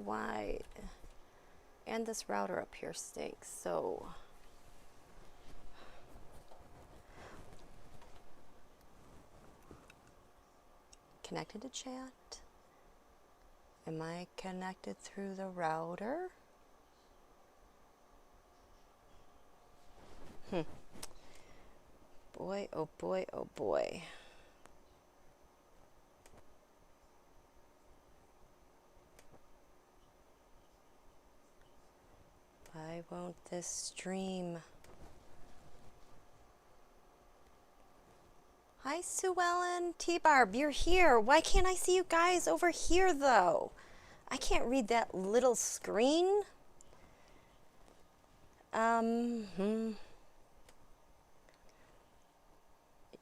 why. And this router up here stinks, so. Connected to chat. Am I connected through the router? Boy, oh boy, oh boy. Why won't this stream? Hi, Sue Ellen, T-Barb, you're here. Why can't I see you guys over here, though? I can't read that little screen.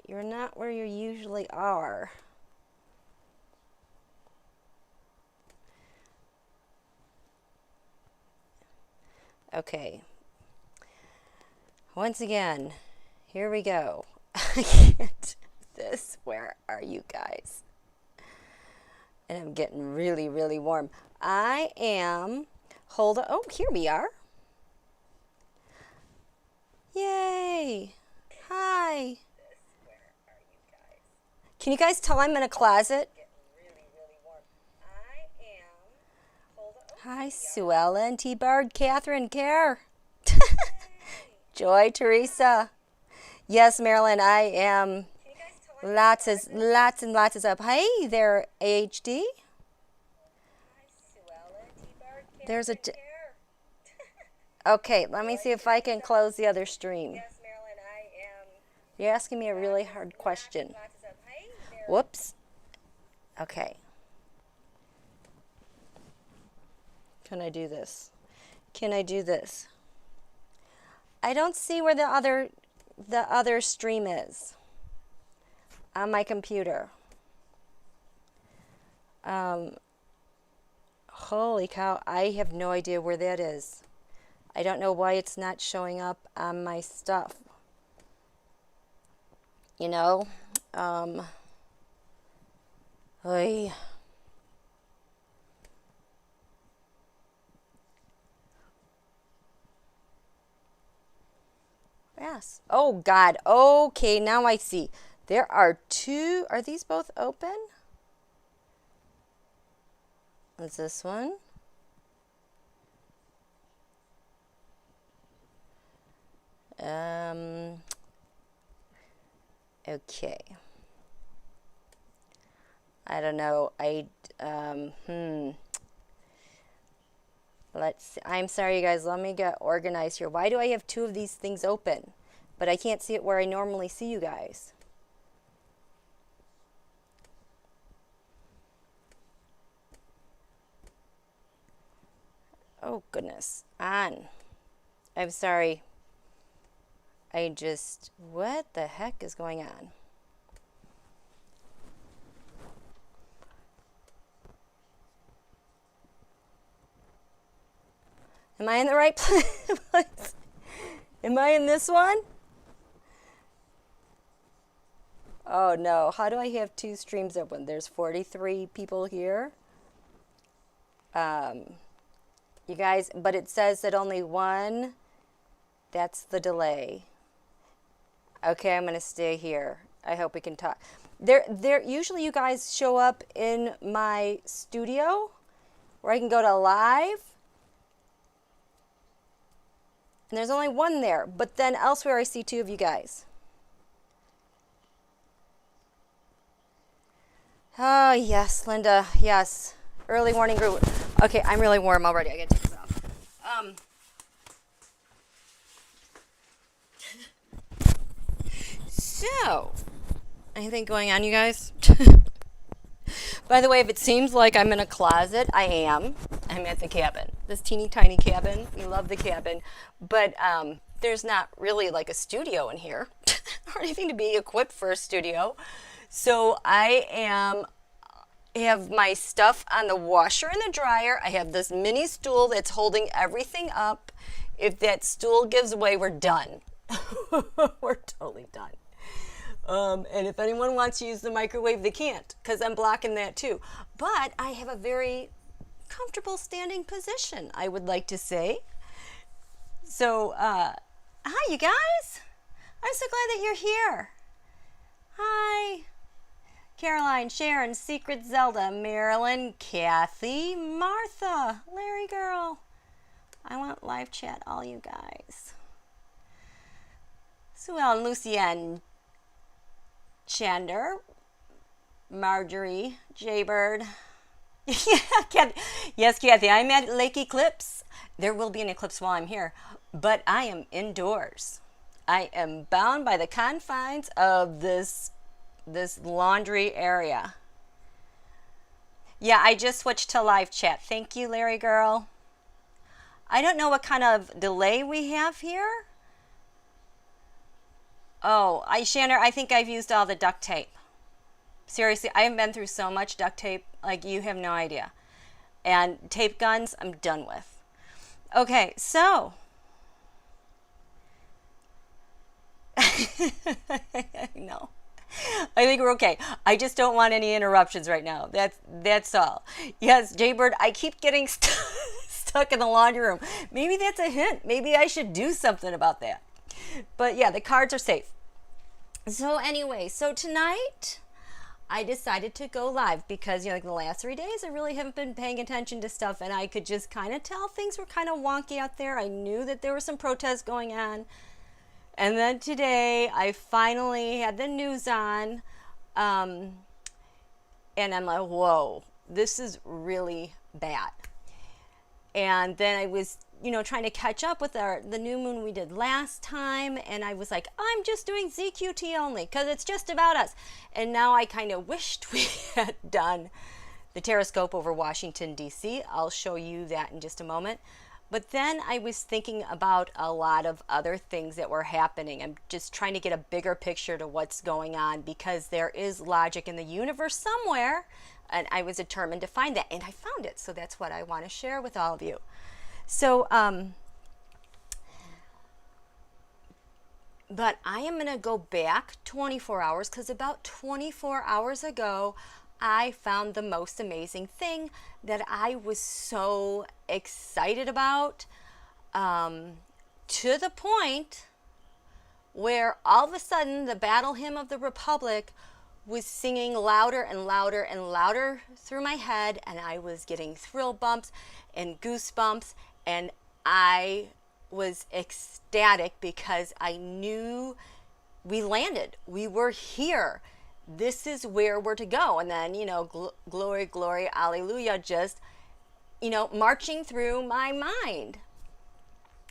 You're not where you usually are. Okay. Once again, here we go. I can't do this. Where are you guys? And I'm getting really, really warm. I am, hold on. Oh, here we are. Yay. Hi. Can you guys tell I'm in a closet? Hi, Sue Ellen, T-Bard, Catherine, Care. Joy, Teresa. Yes, Marilyn, I am. Lots and lots is up. Hey there, AHD. There's a. Okay, let me see if I can close the other stream. You're asking me a really hard question. Whoops. Okay. Can I do this? Can I do this? I don't see where the other stream is on my computer. Holy cow, I have no idea where that is. I don't know why it's not showing up on my stuff. You know? Oy. Yes. Oh, God. Okay, now I see. There are two. Are these both open? Is this one? Okay. I don't know. Let's see. I'm sorry, you guys. Let me get organized here. Why do I have two of these things open? But I can't see it where I normally see you guys. Oh, goodness. On. I'm sorry. What the heck is going on? Am I in the right place? Am I in this one? Oh no, how do I have two streams open? There's 43 people here. You guys, but it says that only one, that's the delay. Okay, I'm gonna stay here. I hope we can talk. Usually you guys show up in my studio where I can go to live. And there's only one there, but then elsewhere I see two of you guys. Oh, yes, Linda, yes. Early morning group. Okay, I'm really warm already. I gotta take this off. So, anything going on, you guys? By the way, if it seems like I'm in a closet, I am. I'm at the cabin. This teeny tiny cabin. We love the cabin. But there's not really like a studio in here or anything to be equipped for a studio. So I have my stuff on the washer and the dryer. I have this mini stool that's holding everything up. If that stool gives way, we're done. We're totally done. And if anyone wants to use the microwave, they can't, because I'm blocking that too. But I have a very comfortable standing position, I would like to say. So, hi, you guys. I'm so glad that you're here. Hi. Caroline, Sharon, Secret Zelda, Marilyn, Kathy, Martha, Larry Girl. I want live chat, all you guys. Sue Ellen, Lucienne, Chander, Marjorie, Jaybird. Yeah, Kathy. Yes, Kathy, I'm at Lake Eclipse. There will be an eclipse while I'm here, but I am indoors. I am bound by the confines of this laundry area. Yeah, I just switched to live chat. Thank you, Larry Girl. I don't know what kind of delay we have here. Oh, Shannon, I think I've used all the duct tape. Seriously, I have been through so much duct tape, like you have no idea. And tape guns, I'm done with. Okay, so. No. I think we're okay. I just don't want any interruptions right now. That's all. Yes, Jaybird, I keep getting stuck in the laundry room. Maybe that's a hint. Maybe I should do something about that. But yeah, the cards are safe. So anyway, so tonight I decided to go live because, like the last 3 days, I really haven't been paying attention to stuff, and I could just kind of tell things were kind of wonky out there. I knew that there were some protests going on. And then today I finally had the news on, and I'm like, whoa, this is really bad. And then I was, trying to catch up with the new moon we did last time. And I was like, I'm just doing ZQT only because it's just about us. And now I kind of wished we had done the Terrascope over Washington, D.C. I'll show you that in just a moment. But then I was thinking about a lot of other things that were happening. I'm just trying to get a bigger picture to what's going on because there is logic in the universe somewhere. And I was determined to find that, and I found it. So that's what I want to share with all of you. So, but I am going to go back 24 hours because about 24 hours ago, I found the most amazing thing that I was so excited about, to the point where all of a sudden the Battle Hymn of the Republic was singing louder and louder and louder through my head, and I was getting thrill bumps and goosebumps, and I was ecstatic because I knew we landed. We were here. This is where we're to go. And then, glory, glory, hallelujah, just, marching through my mind.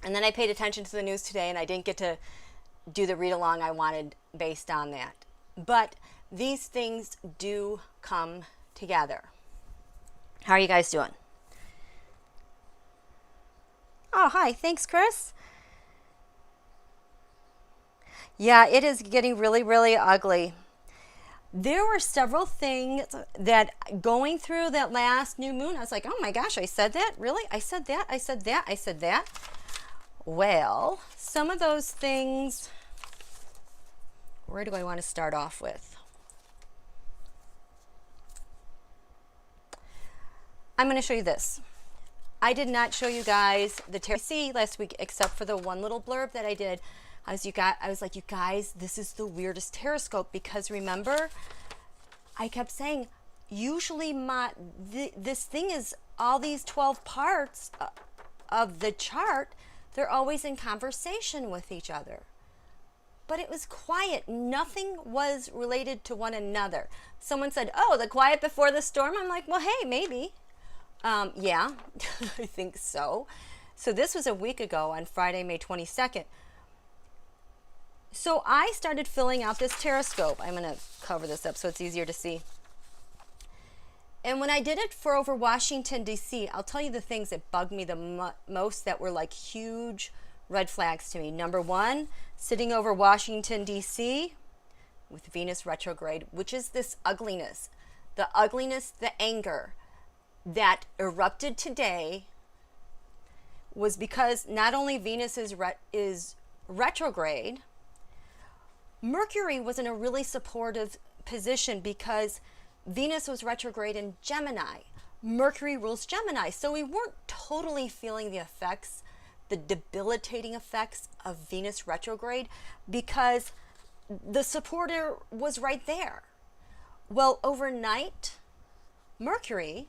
And then I paid attention to the news today, and I didn't get to do the read along I wanted based on that. But these things do come together. How are you guys doing? Oh, hi. Thanks, Chris. Yeah, it is getting really, really ugly. There were several things that going through that last new moon, I was like, oh my gosh, I said that? Really? I said that? I said that? I said that? Well, some of those things, where do I want to start off with? I'm going to show you this. I did not show you guys the tarot last week except for the one little blurb that I did. I was like, you guys, this is the weirdest Terrascope because remember, I kept saying, usually this thing is all these 12 parts of the chart, they're always in conversation with each other. But it was quiet. Nothing was related to one another. Someone said, oh, the quiet before the storm. I'm like, well, hey, maybe. Yeah, I think so. So this was a week ago on Friday, May 22nd. So I started filling out this Terrascope. I'm going to cover this up so it's easier to see. And when I did it for over Washington, D.C., I'll tell you the things that bugged me the most that were like huge red flags to me. Number one, sitting over Washington, D.C. with Venus retrograde, which is this ugliness. The ugliness, the anger that erupted today was because not only Venus is retrograde, Mercury was in a really supportive position because Venus was retrograde in Gemini. Mercury rules Gemini. So we weren't totally feeling the effects, the debilitating effects of Venus retrograde, because the supporter was right there. Well, overnight, Mercury,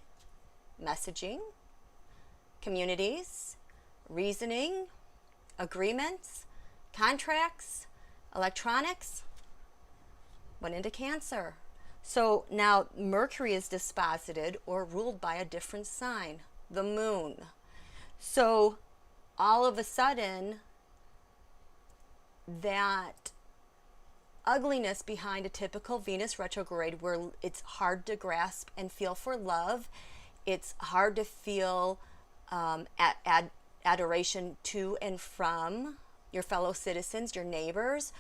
messaging, communities, reasoning, agreements, contracts, electronics, went into Cancer. So now Mercury is disposited or ruled by a different sign, the moon. So all of a sudden, that ugliness behind a typical Venus retrograde, where it's hard to grasp and feel for love, it's hard to feel adoration to and from your fellow citizens, your neighbors,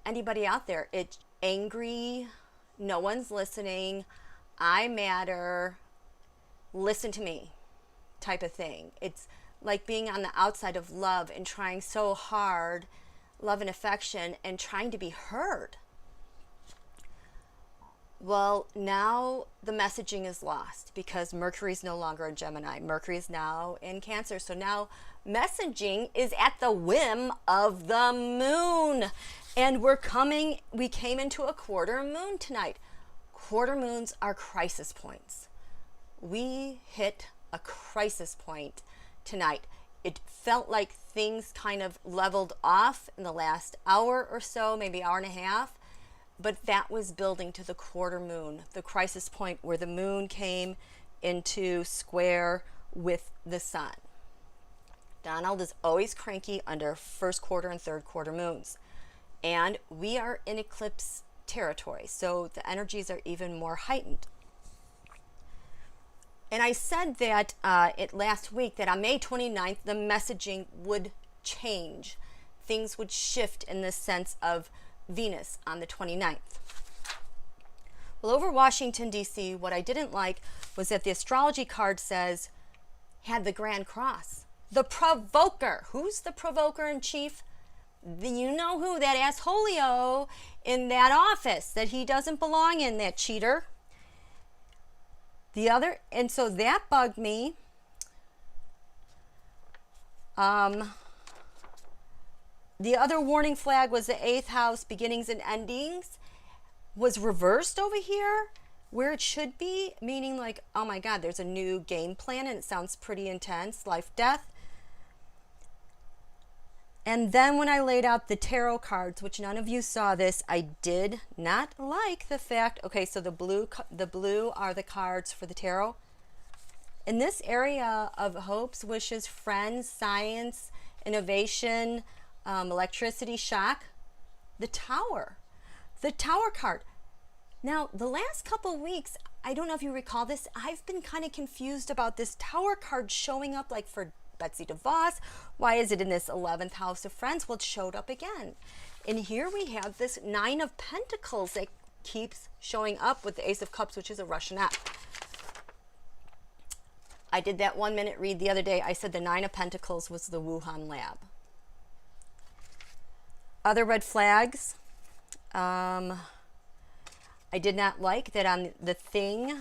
anybody out there. It's angry, no one's listening, I matter, listen to me type of thing. It's like being on the outside of love and trying so hard, love and affection, and trying to be heard. Well, now the messaging is lost because Mercury's no longer in Gemini. Mercury is now in Cancer. So now messaging is at the whim of the moon. And we came into a quarter moon tonight. Quarter moons are crisis points. We hit a crisis point tonight. It felt like things kind of leveled off in the last hour or so, maybe hour and a half. But that was building to the quarter moon, the crisis point where the moon came into square with the sun. Donald is always cranky under first quarter and third quarter moons. And we are in eclipse territory, so the energies are even more heightened. And I said that last week that on May 29th, the messaging would change. Things would shift in the sense of Venus on the 29th. Well, over Washington, D.C., what I didn't like was that the astrology card had the Grand Cross. The provoker. Who's the provoker in chief? You know who, that assholio in that office that he doesn't belong in, that cheater. And so that bugged me. The other warning flag was the 8th house, beginnings and endings, was reversed over here where it should be, meaning like, oh my God, there's a new game plan and it sounds pretty intense, life, death. And then when I laid out the tarot cards, which none of you saw this, I did not like the fact, okay, so the blue are the cards for the tarot. In this area of hopes, wishes, friends, science, innovation, electricity, shock, the Tower card. Now, the last couple weeks, I don't know if you recall this, I've been kind of confused about this Tower card showing up like for Betsy DeVos. Why is it in this 11th house of friends? Well, it showed up again. And here we have this 9 of Pentacles that keeps showing up with the Ace of Cups, which is a Russianette. I did that 1 minute read the other day. I said the 9 of Pentacles was the Wuhan lab. Other red flags. I did not like that on the thing,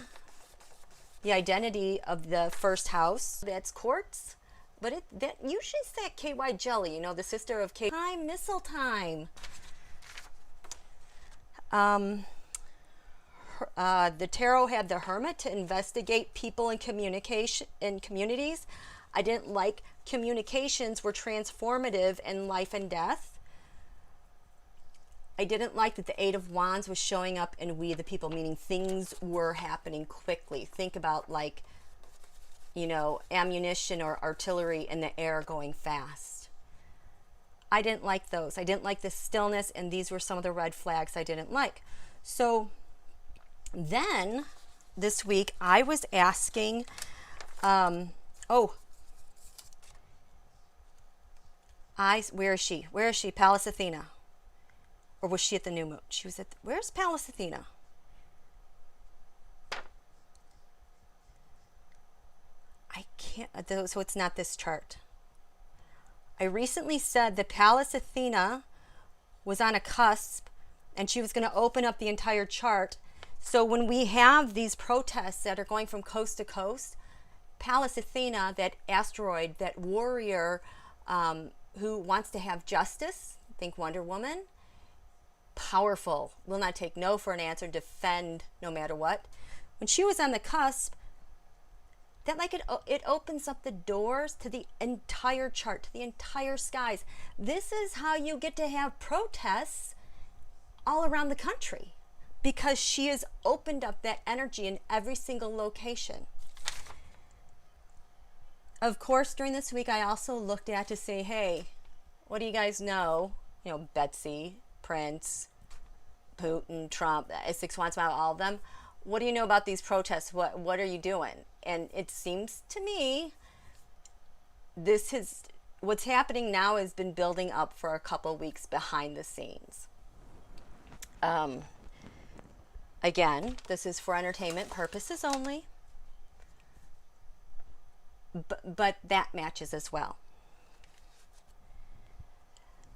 the identity of the first house. That's quartz. But that usually is that KY jelly, you know, the sister of KY. Missile time. The tarot had the Hermit to investigate people in communication in communities. I didn't like communications were transformative in life and death. I didn't like that the 8 of Wands was showing up in We the People, meaning things were happening quickly. Think about like, you know, ammunition or artillery in the air going fast. I didn't like those. I didn't like the stillness, and these were some of the red flags I didn't like. So then this week I was asking, where is she? Where is she? Pallas Athena. Or was she at the new moon? She was where's Pallas Athena? I can't, so it's not this chart. I recently said that Pallas Athena was on a cusp and she was going to open up the entire chart. So when we have these protests that are going from coast to coast, Pallas Athena, that asteroid, that warrior who wants to have justice, think Wonder Woman, powerful, will not take no for an answer, defend no matter what. When she was on the cusp, that like it opens up the doors to the entire chart, to the entire skies. This is how you get to have protests all around the country, because she has opened up that energy in every single location. Of course, during this week, I also looked at to say, hey, what do you guys know? You know, Betsy, Prince, Putin, Trump, Six Wants about all of them. What do you know about these protests? What are you doing? And it seems to me what's happening now has been building up for a couple weeks behind the scenes. Again, this is for entertainment purposes only. But that matches as well.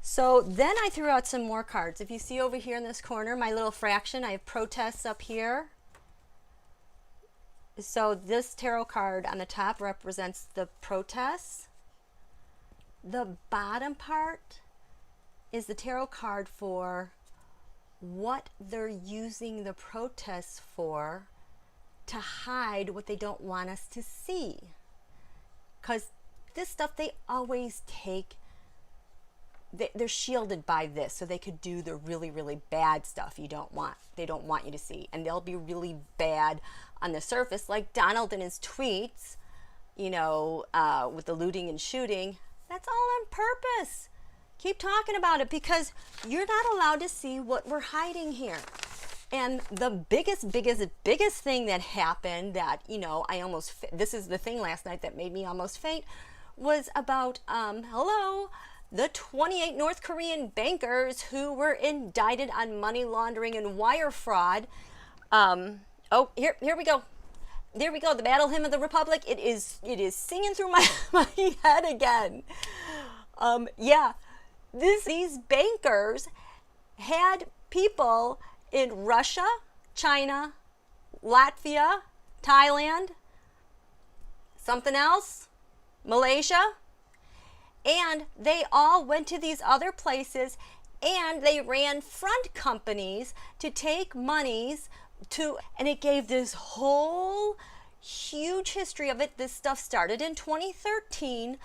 So then I threw out some more cards. If you see over here in this corner, my little fraction, I have protests up here. So this tarot card on the top represents the protests. The bottom part is the tarot card for what they're using the protests for, to hide what they don't want us to see. Because this stuff, they always take, they're shielded by this, so they could do the really, really bad stuff they don't want you to see. And they'll be really bad on the surface, like Donald in his tweets, you know, with the looting and shooting. That's all on purpose. Keep talking about it, because you're not allowed to see what we're hiding here. And the biggest thing that happened that, you know, this is the thing last night that made me almost faint, was about, the 28 North Korean bankers who were indicted on money laundering and wire fraud. Here we go. There we go. The Battle Hymn of the Republic. It is singing through my head again. These bankers had people in Russia, China, Latvia, Thailand, something else, Malaysia, and they all went to these other places and they ran front companies to take monies and it gave this whole huge history of it. This stuff started in 2013.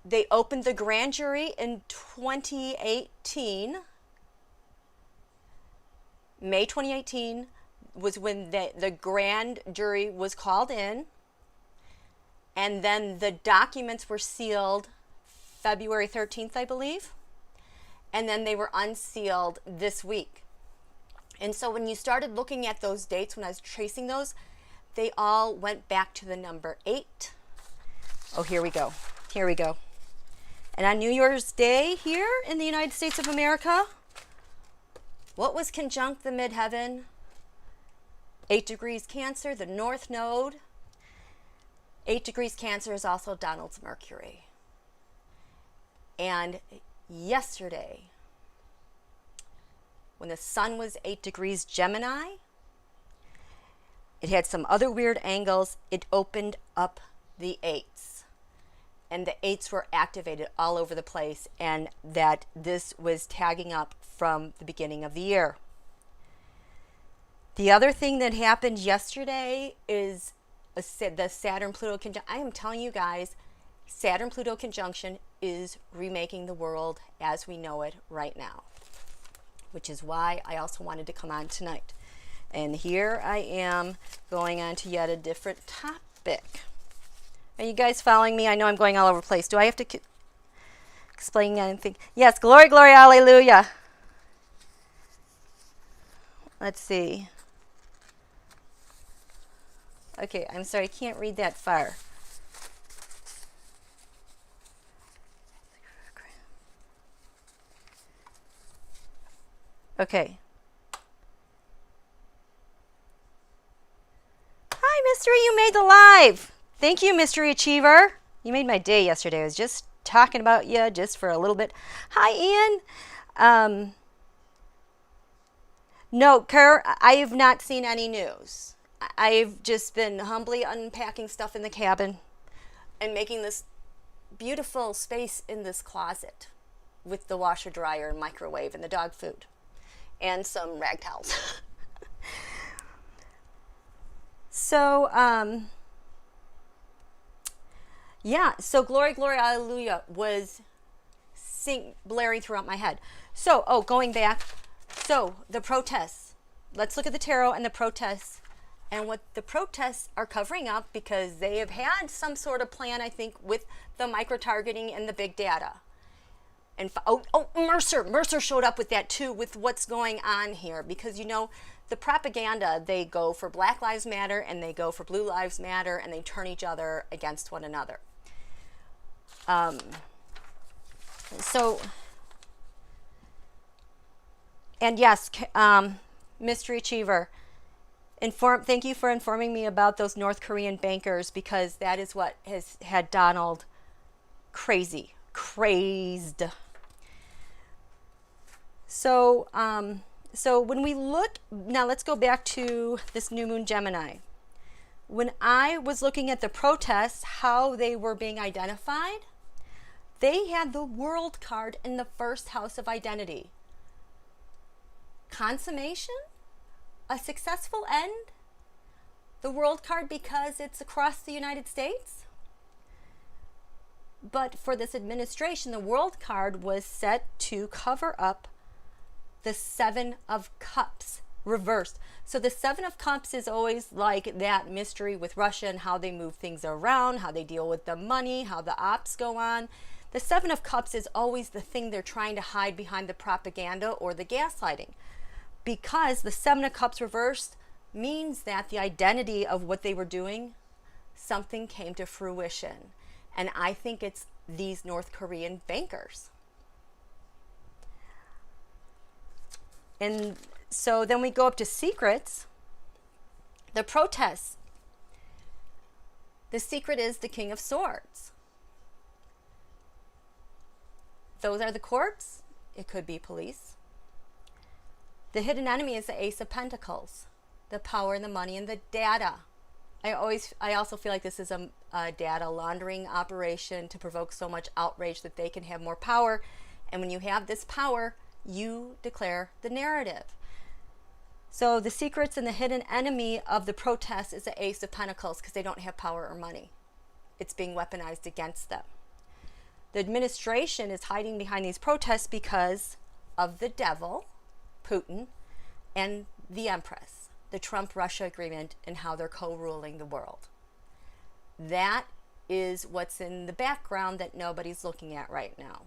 They opened the grand jury in 2018. May 2018 was when the grand jury was called in. And then the documents were sealed February 13th, I believe. And then they were unsealed this week. And so when you started looking at those dates, when I was tracing those, they all went back to the number 8. Oh, here we go. Here we go. And on New Year's Day here in the United States of America, what was conjunct the midheaven? 8 degrees Cancer, the North Node. 8 degrees Cancer is also Donald's Mercury. And yesterday, when the sun was 8 degrees Gemini, it had some other weird angles. It opened up the 8s. And the 8s were activated all over the place, and that this was tagging up from the beginning of the year. The other thing that happened yesterday is the Saturn-Pluto conjunction. I am telling you guys, Saturn-Pluto conjunction is remaking the world as we know it right now, which is why I also wanted to come on tonight. And here I am going on to yet a different topic. Are you guys following me? I know I'm going all over the place. Do I have to explain anything? Yes, glory, glory, hallelujah. Let's see. Okay, I'm sorry, I can't read that far. Okay. Hi, Mystery, you made the live. Thank you, Mystery Achiever. You made my day yesterday. I was just talking about you just for a little bit. Hi, Ian. No, Kerr, I have not seen any news. I've just been humbly unpacking stuff in the cabin and making this beautiful space in this closet with the washer, dryer, and microwave and the dog food and some rag towels. So, yeah, so Glory, Glory, Hallelujah was blaring throughout my head. So, going back, so the protests. Let's look at the tarot and the protests and what the protests are covering up, because they have had some sort of plan, I think, with the micro-targeting and the big data. And Mercer showed up with that too, with what's going on here, because the propaganda, they go for Black Lives Matter and they go for Blue Lives Matter, and they turn each other against one another. And yes, Mystery Achiever, thank you for informing me about those North Korean bankers, because that is what has had Donald crazed. So when we look, now let's go back to this new moon Gemini. When I was looking at the protests, how they were being identified, they had the World card in the first house of identity. Consummation? A successful end? The World card because it's across the United States? But for this administration, the World card was set to cover up the Seven of Cups reversed. So the Seven of Cups is always like that mystery with Russia and how they move things around, how they deal with the money, how the ops go on. The Seven of Cups is always the thing they're trying to hide behind the propaganda or the gaslighting. Because the Seven of Cups reversed means that the identity of what they were doing, something came to fruition. And I think it's these North Korean bankers. And so then we go up to secrets. The protests. The secret is the King of Swords. Those are the courts. It could be police. The hidden enemy is the Ace of Pentacles. The power and the money and the data. I also feel like this is a data laundering operation to provoke so much outrage that they can have more power. And when you have this power, you declare the narrative. So the secrets and the hidden enemy of the protest is the Ace of Pentacles, because they don't have power or money. It's being weaponized against them. The administration is hiding behind these protests because of the devil, Putin, and the Empress, the Trump-Russia agreement, and how they're co-ruling the world. That is what's in the background that nobody's looking at right now.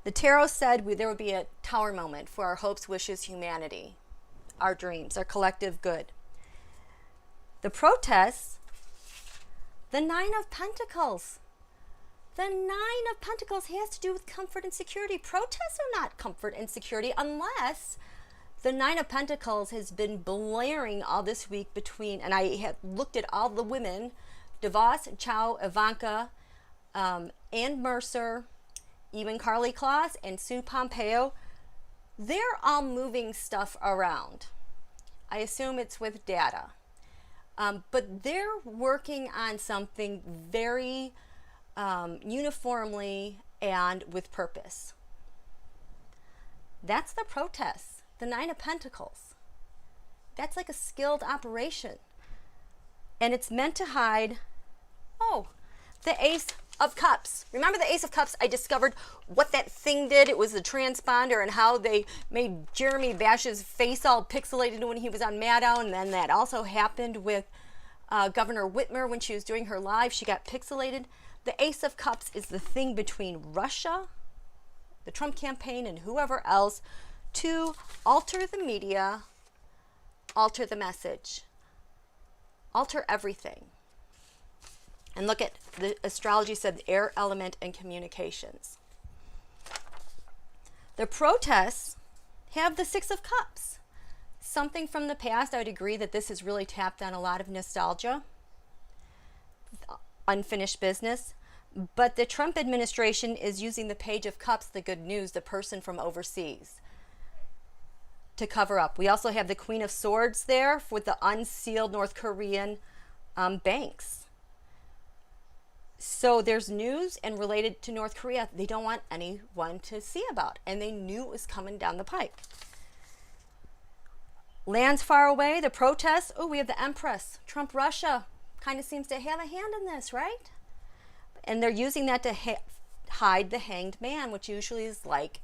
The tarot said there would be a tower moment for our hopes, wishes, humanity, our dreams, our collective good. The protests, the Nine of Pentacles. The Nine of Pentacles has to do with comfort and security. Protests are not comfort and security unless the Nine of Pentacles has been blaring all this week between, and I have looked at all the women, DeVos, Chow, Ivanka, and Mercer, even Carly Kloss and Sue Pompeo. They're all moving stuff around. I assume it's with data. But they're working on something very uniformly and with purpose. That's the protests, the Nine of Pentacles. That's like a skilled operation. And it's meant to hide, the Ace of Cups. Remember the Ace of Cups? I discovered what that thing did. It was the transponder and how they made Jeremy Bash's face all pixelated when he was on Maddow. And then that also happened with Governor Whitmer when she was doing her live. She got pixelated. The Ace of Cups is the thing between Russia, the Trump campaign, and whoever else to alter the media, alter the message, alter everything. And look at the astrology said the air element and communications. The protests have the Six of Cups. Something from the past. I would agree that this has really tapped on a lot of nostalgia, unfinished business. But the Trump administration is using the Page of Cups, the good news, the person from overseas. to cover up. We also have the Queen of Swords there with the unsealed North Korean banks. So there's news and related to North Korea they don't want anyone to see about, and they knew it was coming down the pike. Lands far away, the protests. Oh, we have the Empress. Trump, Russia kind of seems to have a hand in this, right? And they're using that to hide the hanged man, which usually is like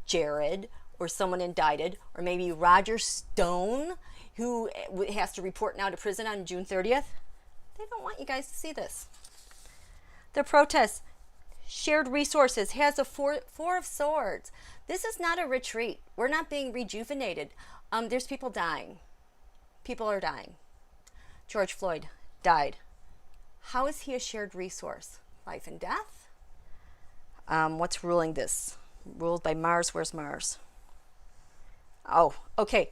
Jared or someone indicted, or maybe Roger Stone, who has to report now to prison on June 30th. They don't want you guys to see this. The protests, shared resources, has a four of swords. This is not a retreat. We're not being rejuvenated. There's people dying. People are dying. George Floyd died. How is he a shared resource? Life and death? What's ruling this? Ruled by Mars. Where's Mars? Oh, okay.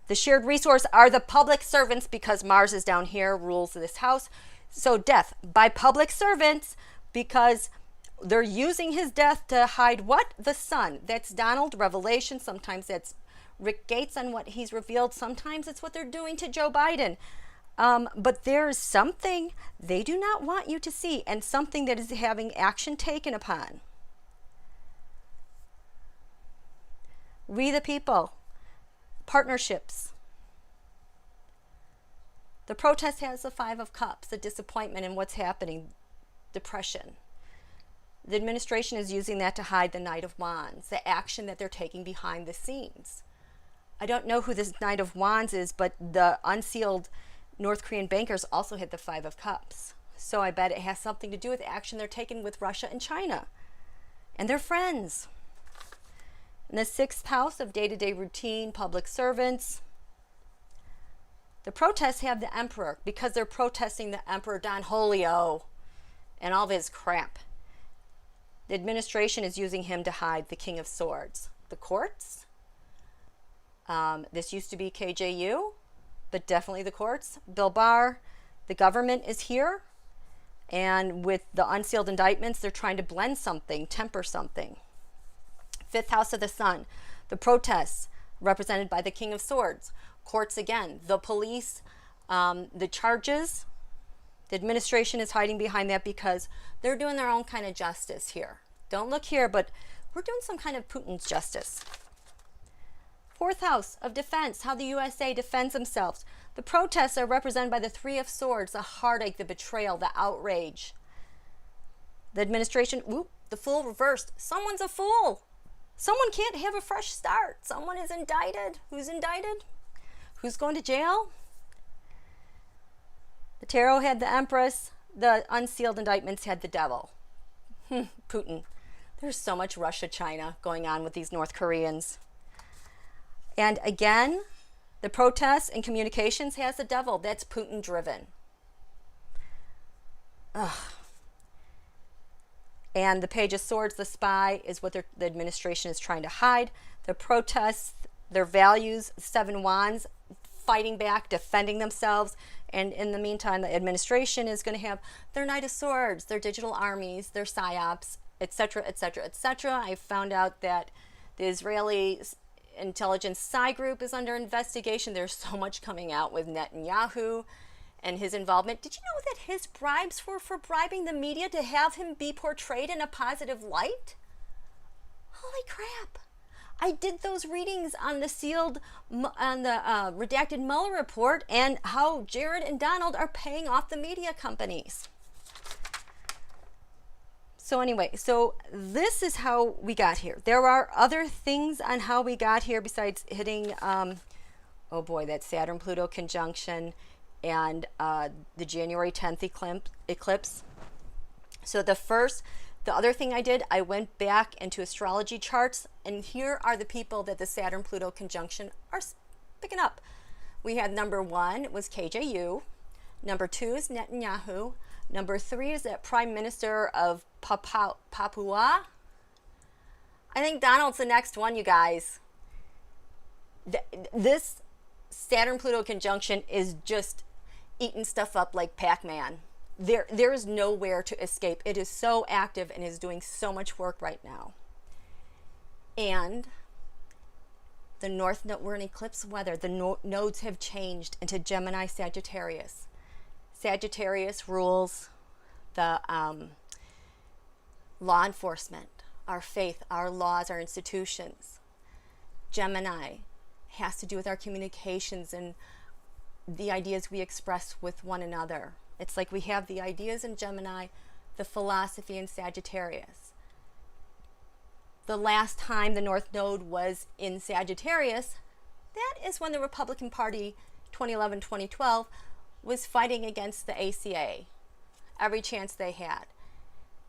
The shared resource are the public servants, because Mars is down here, rules this house. So death by public servants, because they're using his death to hide what? The sun. That's Donald, Revelation. Sometimes that's Rick Gates on what he's revealed. Sometimes it's what they're doing to Joe Biden. But there is something they do not want you to see, and something that is having action taken upon. We the people. Partnerships. The protest has the Five of Cups, the disappointment in what's happening, depression. The administration is using that to hide the Knight of Wands, the action that they're taking behind the scenes. I don't know who this Knight of Wands is, but the unsealed North Korean bankers also hit the Five of Cups. So I bet it has something to do with action they're taking with Russia and China. And they're friends. In the 6th house of day-to-day routine, public servants. The protests have the Emperor, because they're protesting the Emperor Don Julio and all of his crap. The administration is using him to hide the King of Swords. The courts. This used to be KJU, but definitely the courts. Bill Barr. The government is here. And with the unsealed indictments, they're trying to blend something, temper something. 5th house of the sun. The protests, represented by the King of Swords. Courts again. The police, the charges. The administration is hiding behind that because they're doing their own kind of justice here. Don't look here, but we're doing some kind of Putin's justice. 4th house of defense, how the USA defends themselves. The protests are represented by the 3 of Swords, the heartache, the betrayal, the outrage. The administration, the Fool reversed. Someone's a fool. Someone can't have a fresh start. Someone is indicted. Who's indicted? Who's going to jail? The tarot had the Empress. The unsealed indictments had the devil. Putin. There's so much Russia-China going on with these North Koreans. And again, the protests and communications has the devil. That's Putin-driven. And the Page of Swords, the spy, is what the administration is trying to hide. The protests, their values, 7 wands, fighting back, defending themselves. And in the meantime, the administration is going to have their Knight of Swords, their digital armies, their psyops, etc., etc., etc. I found out that the Israeli intelligence Psy group is under investigation. There's so much coming out with Netanyahu and his involvement. Did you know that his bribes were for bribing the media to have him be portrayed in a positive light? Holy crap. I did those readings on the redacted Mueller report and how Jared and Donald are paying off the media companies. So anyway, so this is how we got here. There are other things on how we got here besides hitting, oh boy, that Saturn-Pluto conjunction and the January 10th eclipse. So the other thing I did, I went back into astrology charts, and here are the people that the Saturn-Pluto conjunction are picking up. We had number 1 was KJU. Number 2 is Netanyahu. Number 3 is that Prime Minister of Papua. I think Donald's the next one, you guys. This Saturn-Pluto conjunction is just eating stuff up like Pac-Man. There is nowhere to escape. It is so active and is doing so much work right now. And The North Node, we're in eclipse weather. The nodes have changed into Gemini, Sagittarius. Sagittarius rules the law enforcement, our faith, our laws, our institutions. Gemini has to do with our communications and the ideas we express with one another. It's like we have the ideas in Gemini, the philosophy in Sagittarius. The last time the North Node was in Sagittarius, that is when the Republican Party 2011-2012 was fighting against the ACA every chance they had.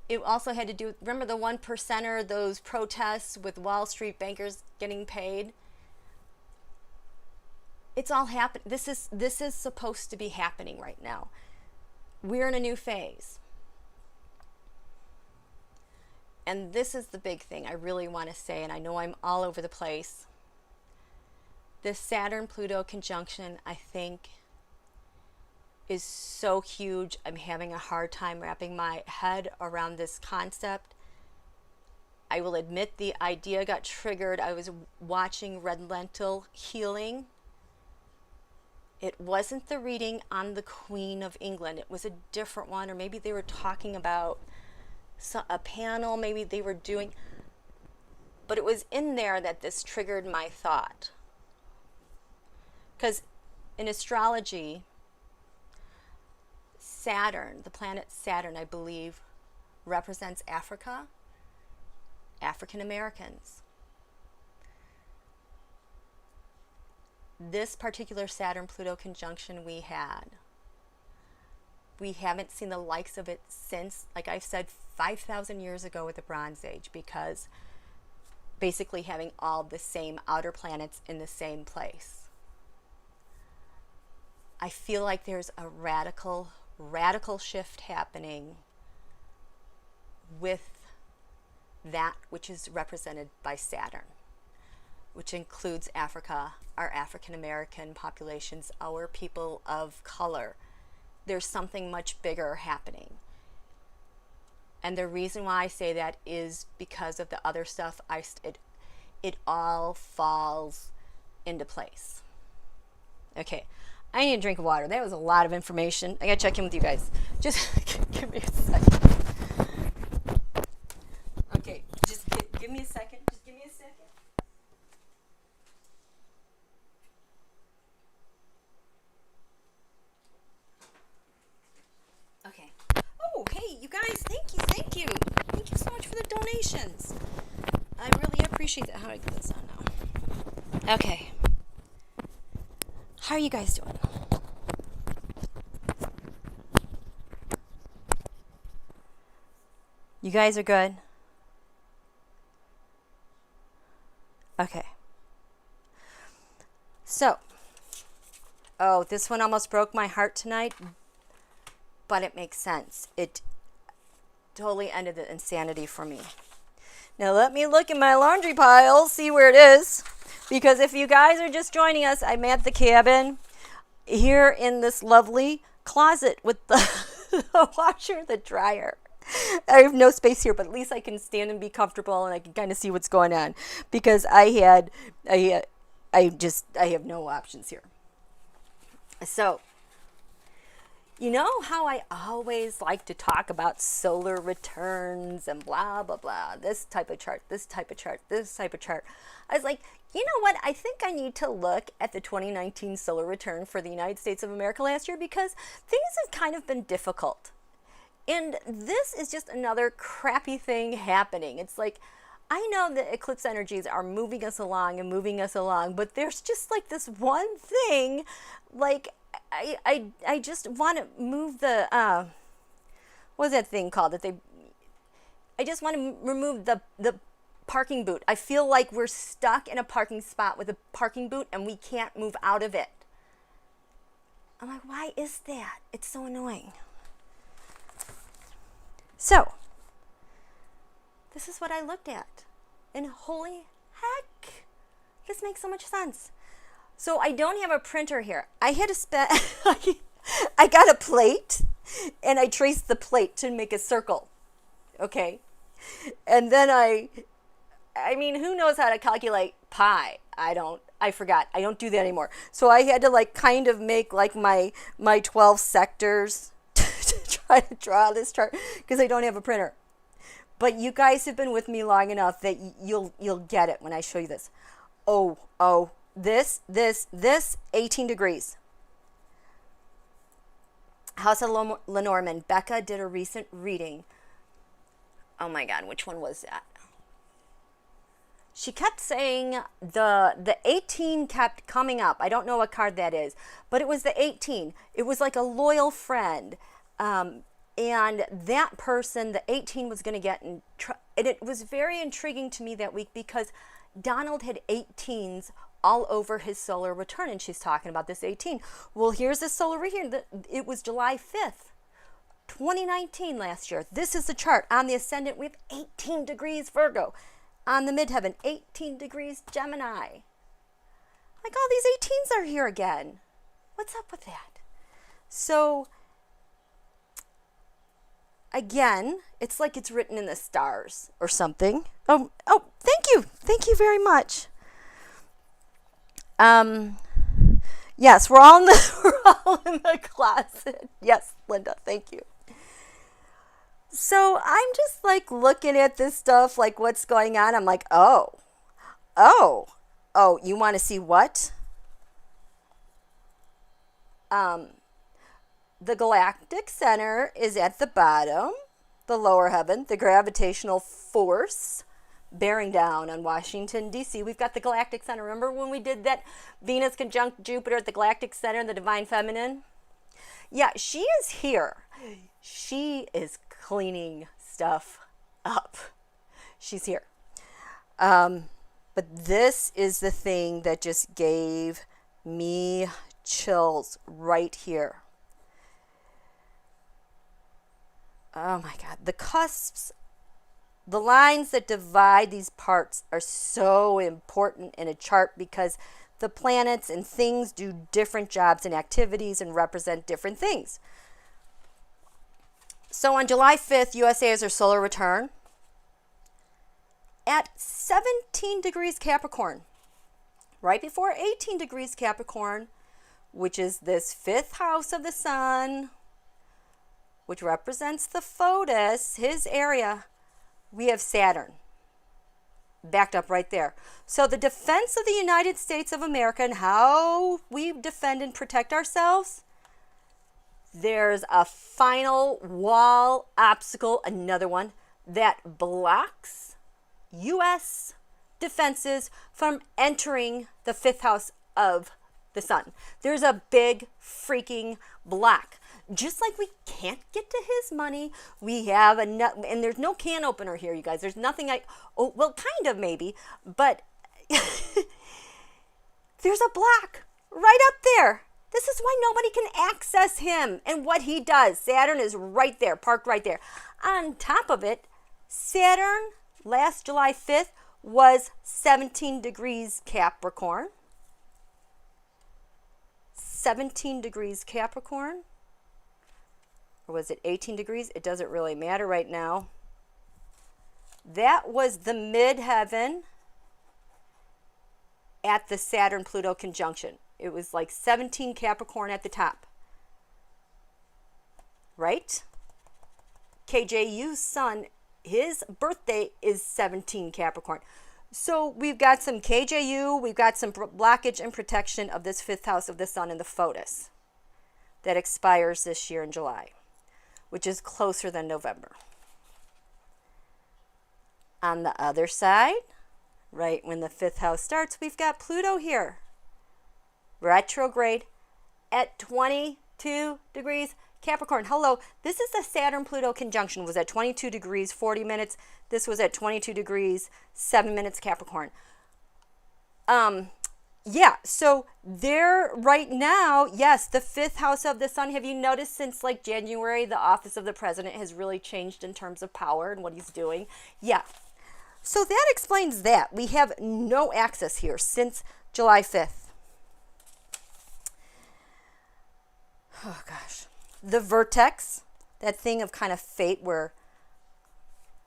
It also had to do, remember the 1%er, those protests with Wall Street bankers getting paid? It's all happening. This is supposed to be happening right now. We're in a new phase. And this is the big thing I really want to say, and I know I'm all over the place. This Saturn-Pluto conjunction, I think, is so huge. I'm having a hard time wrapping my head around this concept. I will admit the idea got triggered. I was watching Red Lentil Healing. It wasn't the reading on the Queen of England. It was a different one, or maybe they were talking about a panel, maybe they were doing, but it was in there that this triggered my thought. Because in astrology, Saturn, the planet Saturn, I believe, represents Africa, African Americans. This particular Saturn-Pluto conjunction we haven't seen the likes of it since, like I've said, 5,000 years ago with the Bronze Age, because basically having all the same outer planets in the same place. I feel like there's a radical shift happening with that which is represented by Saturn, which includes Africa, our African American populations, our people of color. There's something much bigger happening. And the reason why I say that is because of the other stuff. It all falls into place. Okay, I need a drink of water. That was a lot of information. I gotta check in with you guys. Just give me a second. Okay, just give me a second. Just give me a second. Okay. Oh, hey, you guys, thank you. Thank you so much for the donations. I really appreciate that. How do I get this on now? Okay. How are you guys doing? You guys are good? Okay. So, oh, this one almost broke my heart tonight, but it makes sense. It totally ended the insanity for me. Now let me look in my laundry pile, see where it is. Because if you guys are just joining us, I'm at the cabin here in this lovely closet with the washer, the dryer. I have no space here, but at least I can stand and be comfortable, and I can kind of see what's going on, because I have no options here. So, you know how I always like to talk about solar returns and blah, blah, blah, this type of chart, this type of chart, this type of chart. I was like, you know what? I think I need to look at the 2019 solar return for the United States of America last year, because things have kind of been difficult. And this is just another crappy thing happening. It's like, I know that eclipse energies are moving us along, but there's just like this one thing, like, I just want to move the, what's that thing called? I just want to remove the parking boot. I feel like we're stuck in a parking spot with a parking boot and we can't move out of it. I'm like, why is that? It's so annoying. So, this is what I looked at. And holy heck, this makes so much sense. So I don't have a printer here. I had to I got a plate, and I traced the plate to make a circle. Okay? And then I mean, who knows how to calculate pi? I forgot. I don't do that anymore. So I had to like kind of make like my 12 sectors to try to draw this chart because I don't have a printer. But you guys have been with me long enough that you'll get it when I show you this. Oh, this 18 degrees. House of Lenormand. Becca did a recent reading. Oh my God, which one was that? She kept saying the 18 kept coming up. I don't know what card that is, but it was the 18. It was like a loyal friend. And that person, the 18, was going to get in trouble. And it was very intriguing to me that week because Donald had 18s all over his solar return, and she's talking about this 18. Well, here's the solar return. It was July 5th, 2019 last year. This is the chart. On the ascendant, we have 18 degrees Virgo. On the midheaven, 18 degrees Gemini. Like, all these 18s are here again. What's up with that? So, again, it's like it's written in the stars or something. Oh, thank you. Thank you very much. Yes, we're all in the closet. Yes, Linda, thank you. So I'm just like looking at this stuff, like what's going on. I'm like, oh, you want to see what? The galactic center is at the bottom, the lower heaven, the gravitational force bearing down on Washington, D.C. We've got the galactic center. Remember when we did that Venus conjunct Jupiter at the galactic center, the divine feminine? Yeah, she is here. She is cleaning stuff up. She's here. But this is the thing that just gave me chills right here. Oh my God. The cusps, the lines that divide these parts are so important in a chart because the planets and things do different jobs and activities and represent different things. So on July 5th, USA has their solar return at 17 degrees Capricorn, right before 18 degrees Capricorn, which is this fifth house of the sun, which represents the photos, his area. We have Saturn backed up right there. So the defense of the United States of America and how we defend and protect ourselves, there's a final wall obstacle, another one, that blocks U.S. defenses from entering the fifth house of the sun. There's a big freaking block. Just like we can't get to his money, we have and there's no can opener here, you guys. There's nothing well, kind of maybe, but there's a block right up there. This is why nobody can access him and what he does. Saturn is right there, parked right there. On top of it, Saturn last July 5th was 17 degrees Capricorn. 17 degrees Capricorn. Or was it 18 degrees? It doesn't really matter right now. That was the midheaven at the Saturn-Pluto conjunction. It was like 17 Capricorn at the top. Right? KJU's son, his birthday is 17 Capricorn. So we've got some KJU, we've got some blockage and protection of this fifth house of the sun in the photos that expires this year in July, which is closer than November. On the other side, right when the fifth house starts, we've got Pluto here, retrograde at 22 degrees Capricorn. Hello, this is the Saturn-Pluto conjunction. It was at 22 degrees, 40 minutes. This was at 22 degrees, 7 minutes Capricorn. Yeah, so there right now, yes, the fifth house of the sun. Have you noticed since like January, the office of the president has really changed in terms of power and what he's doing? Yeah. So that explains that. We have no access here since July 5th. Oh, gosh. The vertex, that thing of kind of fate where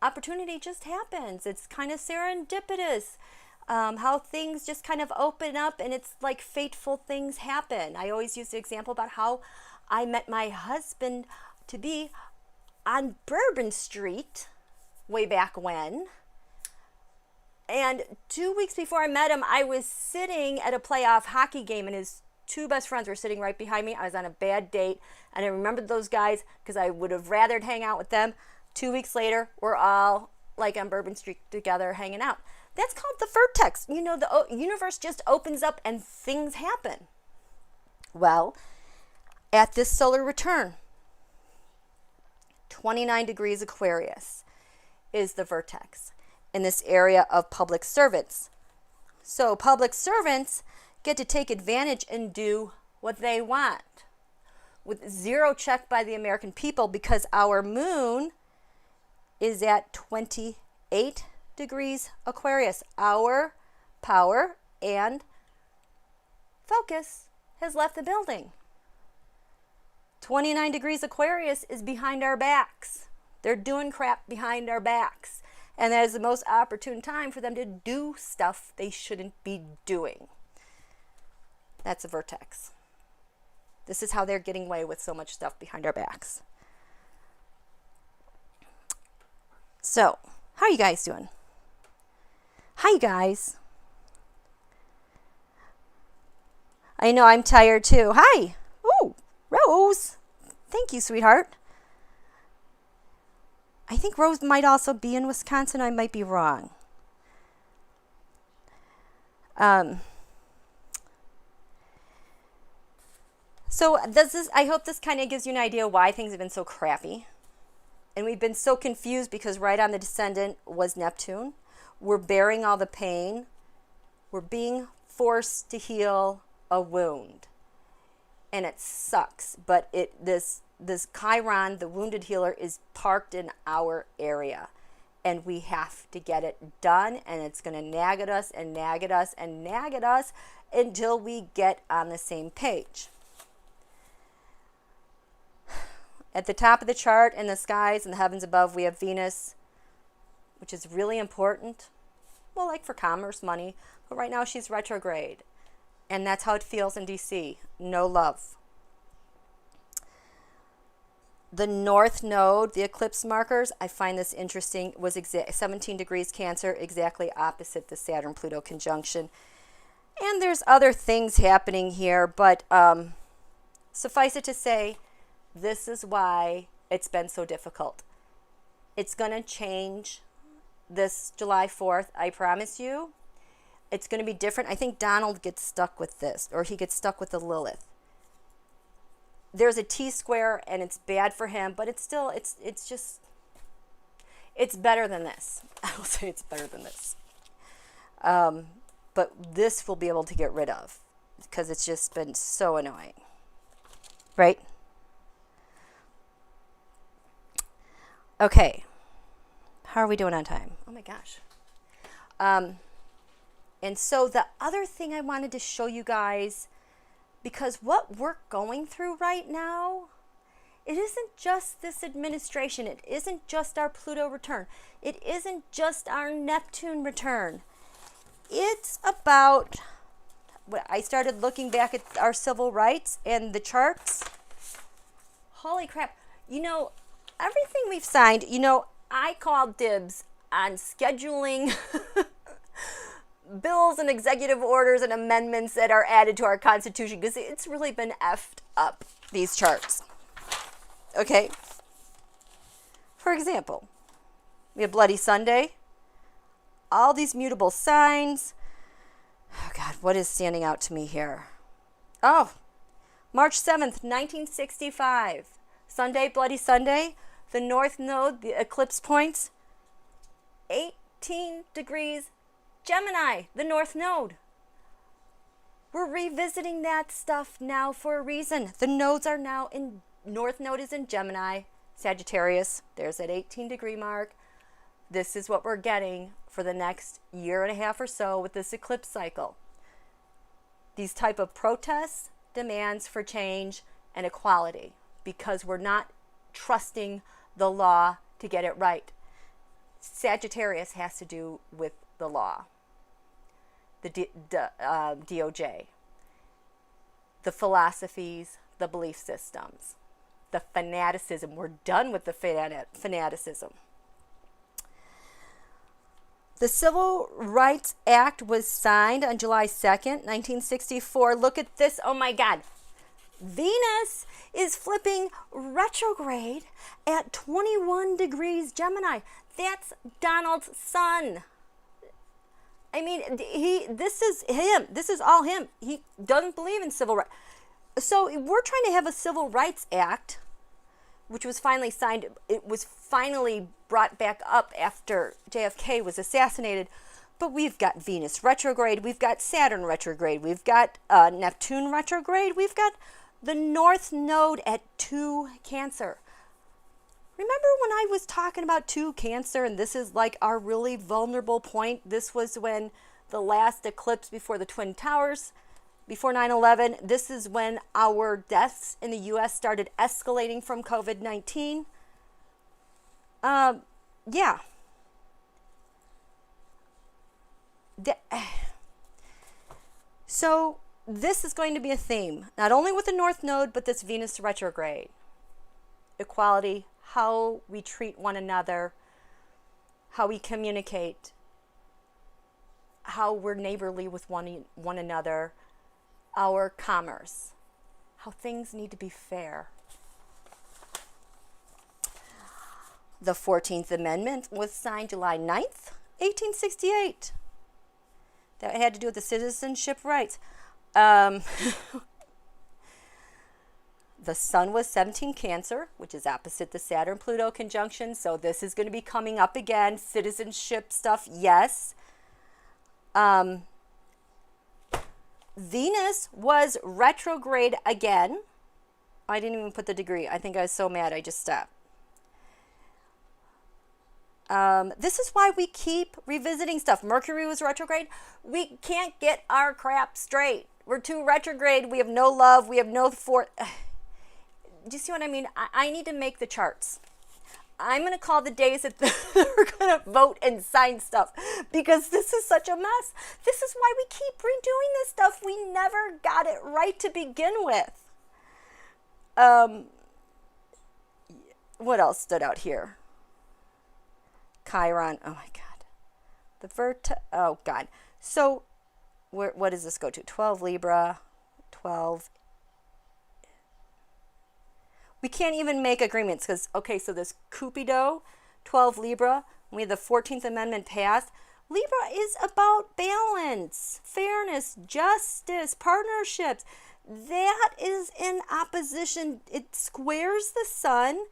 opportunity just happens. It's kind of serendipitous. how things just kind of open up and it's like fateful things happen. I always use the example about how I met my husband to be on Bourbon Street way back when. And 2 weeks before I met him, I was sitting at a playoff hockey game and his two best friends were sitting right behind me. I was on a bad date and I remembered those guys because I would have rathered hang out with them. 2 weeks later, we're all like on Bourbon Street together hanging out. That's called the vertex. You know, the universe just opens up and things happen. Well, at this solar return, 29 degrees Aquarius is the vertex in this area of public servants. So public servants get to take advantage and do what they want with zero check by the American people because our moon is at 28 degrees Aquarius. Our power and focus has left the building. 29 degrees Aquarius is behind our backs. They're doing crap behind our backs. And that is the most opportune time for them to do stuff they shouldn't be doing. That's a vertex. This is how they're getting away with so much stuff behind our backs. So, how are you guys doing? Hi, you guys. I know I'm tired too. Hi. Oh, Rose. Thank you, sweetheart. I think Rose might also be in Wisconsin. I might be wrong. So I hope this kind of gives you an idea why things have been so crappy. And we've been so confused because right on the descendant was Neptune. We're bearing all the pain. We're being forced to heal a wound. And it sucks. But this Chiron, the wounded healer, is parked in our area. And we have to get it done. And it's going to nag at us and nag at us and nag at us until we get on the same page. At the top of the chart, in the skies and the heavens above, we have Venus, which is really important. Well, like for commerce, money. But right now she's retrograde. And that's how it feels in DC. No love. The North Node, the eclipse markers, I find this interesting, was 17 degrees Cancer, exactly opposite the Saturn-Pluto conjunction. And there's other things happening here, but suffice it to say, this is why it's been so difficult. It's going to change this July 4th, I promise you. It's going to be different. I think Donald gets stuck with this, or he gets stuck with the Lilith. There's a T-square, and it's bad for him, but it's still, it's better than this. I will say it's better than this. But this we'll be able to get rid of, because it's just been so annoying. Right? Okay, how are we doing on time? Oh my gosh. And so the other thing I wanted to show you guys, because what we're going through right now, it isn't just this administration. It isn't just our Pluto return. It isn't just our Neptune return. It's about, when I started looking back at our civil rights and the charts, holy crap. You know, everything we've signed, you know, I called dibs on scheduling bills and executive orders and amendments that are added to our Constitution because it's really been effed up, these charts. Okay? For example, we have Bloody Sunday, all these mutable signs. Oh, God, what is standing out to me here? Oh, March 7th, 1965. Sunday, Bloody Sunday. The North Node, the eclipse points, 18 degrees Gemini, the North Node. We're revisiting that stuff now for a reason. The nodes are now in, North Node is in Gemini, Sagittarius. There's that 18-degree mark. This is what we're getting for the next year and a half or so with this eclipse cycle. These type of protests, demands for change and equality, because we're not trusting the law to get it right. Sagittarius has to do with the law. the DOJ, the philosophies, the belief systems, the fanaticism. We're done with the fanaticism. The Civil Rights Act was signed on July 2nd, 1964. Look at this. Oh my God. Venus is flipping retrograde at 21 degrees Gemini. That's Donald's son. I mean, this is him. This is all him. He doesn't believe in civil rights. So we're trying to have a Civil Rights Act, which was finally signed. It was finally brought back up after JFK was assassinated. But we've got Venus retrograde. We've got Saturn retrograde. We've got Neptune retrograde. We've got the North Node at 2 Cancer. Remember when I was talking about 2 Cancer, and this is like our really vulnerable point? This was when the last eclipse before the Twin Towers, before 9/11. This is when our deaths in the U.S. started escalating from COVID-19. Yeah. So this is going to be a theme, not only with the North Node, but this Venus retrograde. Equality, how we treat one another, how we communicate, how we're neighborly with one another, our commerce, how things need to be fair. The 14th Amendment was signed July 9th, 1868. That had to do with the citizenship rights. The sun was 17 Cancer, which is opposite the Saturn-Pluto conjunction. So this is going to be coming up again. Citizenship stuff, yes. Venus was retrograde again. I didn't even put the degree. I think I was so mad I just stopped. This is why we keep revisiting stuff. Mercury was retrograde. We can't get our crap straight. We're too retrograde. We have no love. We have no Do you see what I mean? I need to make the charts. I'm going to call the days that we're going to vote and sign stuff, because this is such a mess. This is why we keep redoing this stuff. We never got it right to begin with. What else stood out here? Chiron. Oh my God. Oh God. So what does this go to? 12 Libra, 12. We can't even make agreements because, okay, so this Cupido, 12 Libra, we had the 14th Amendment passed. Libra is about balance, fairness, justice, partnerships. That is in opposition. It squares the sun,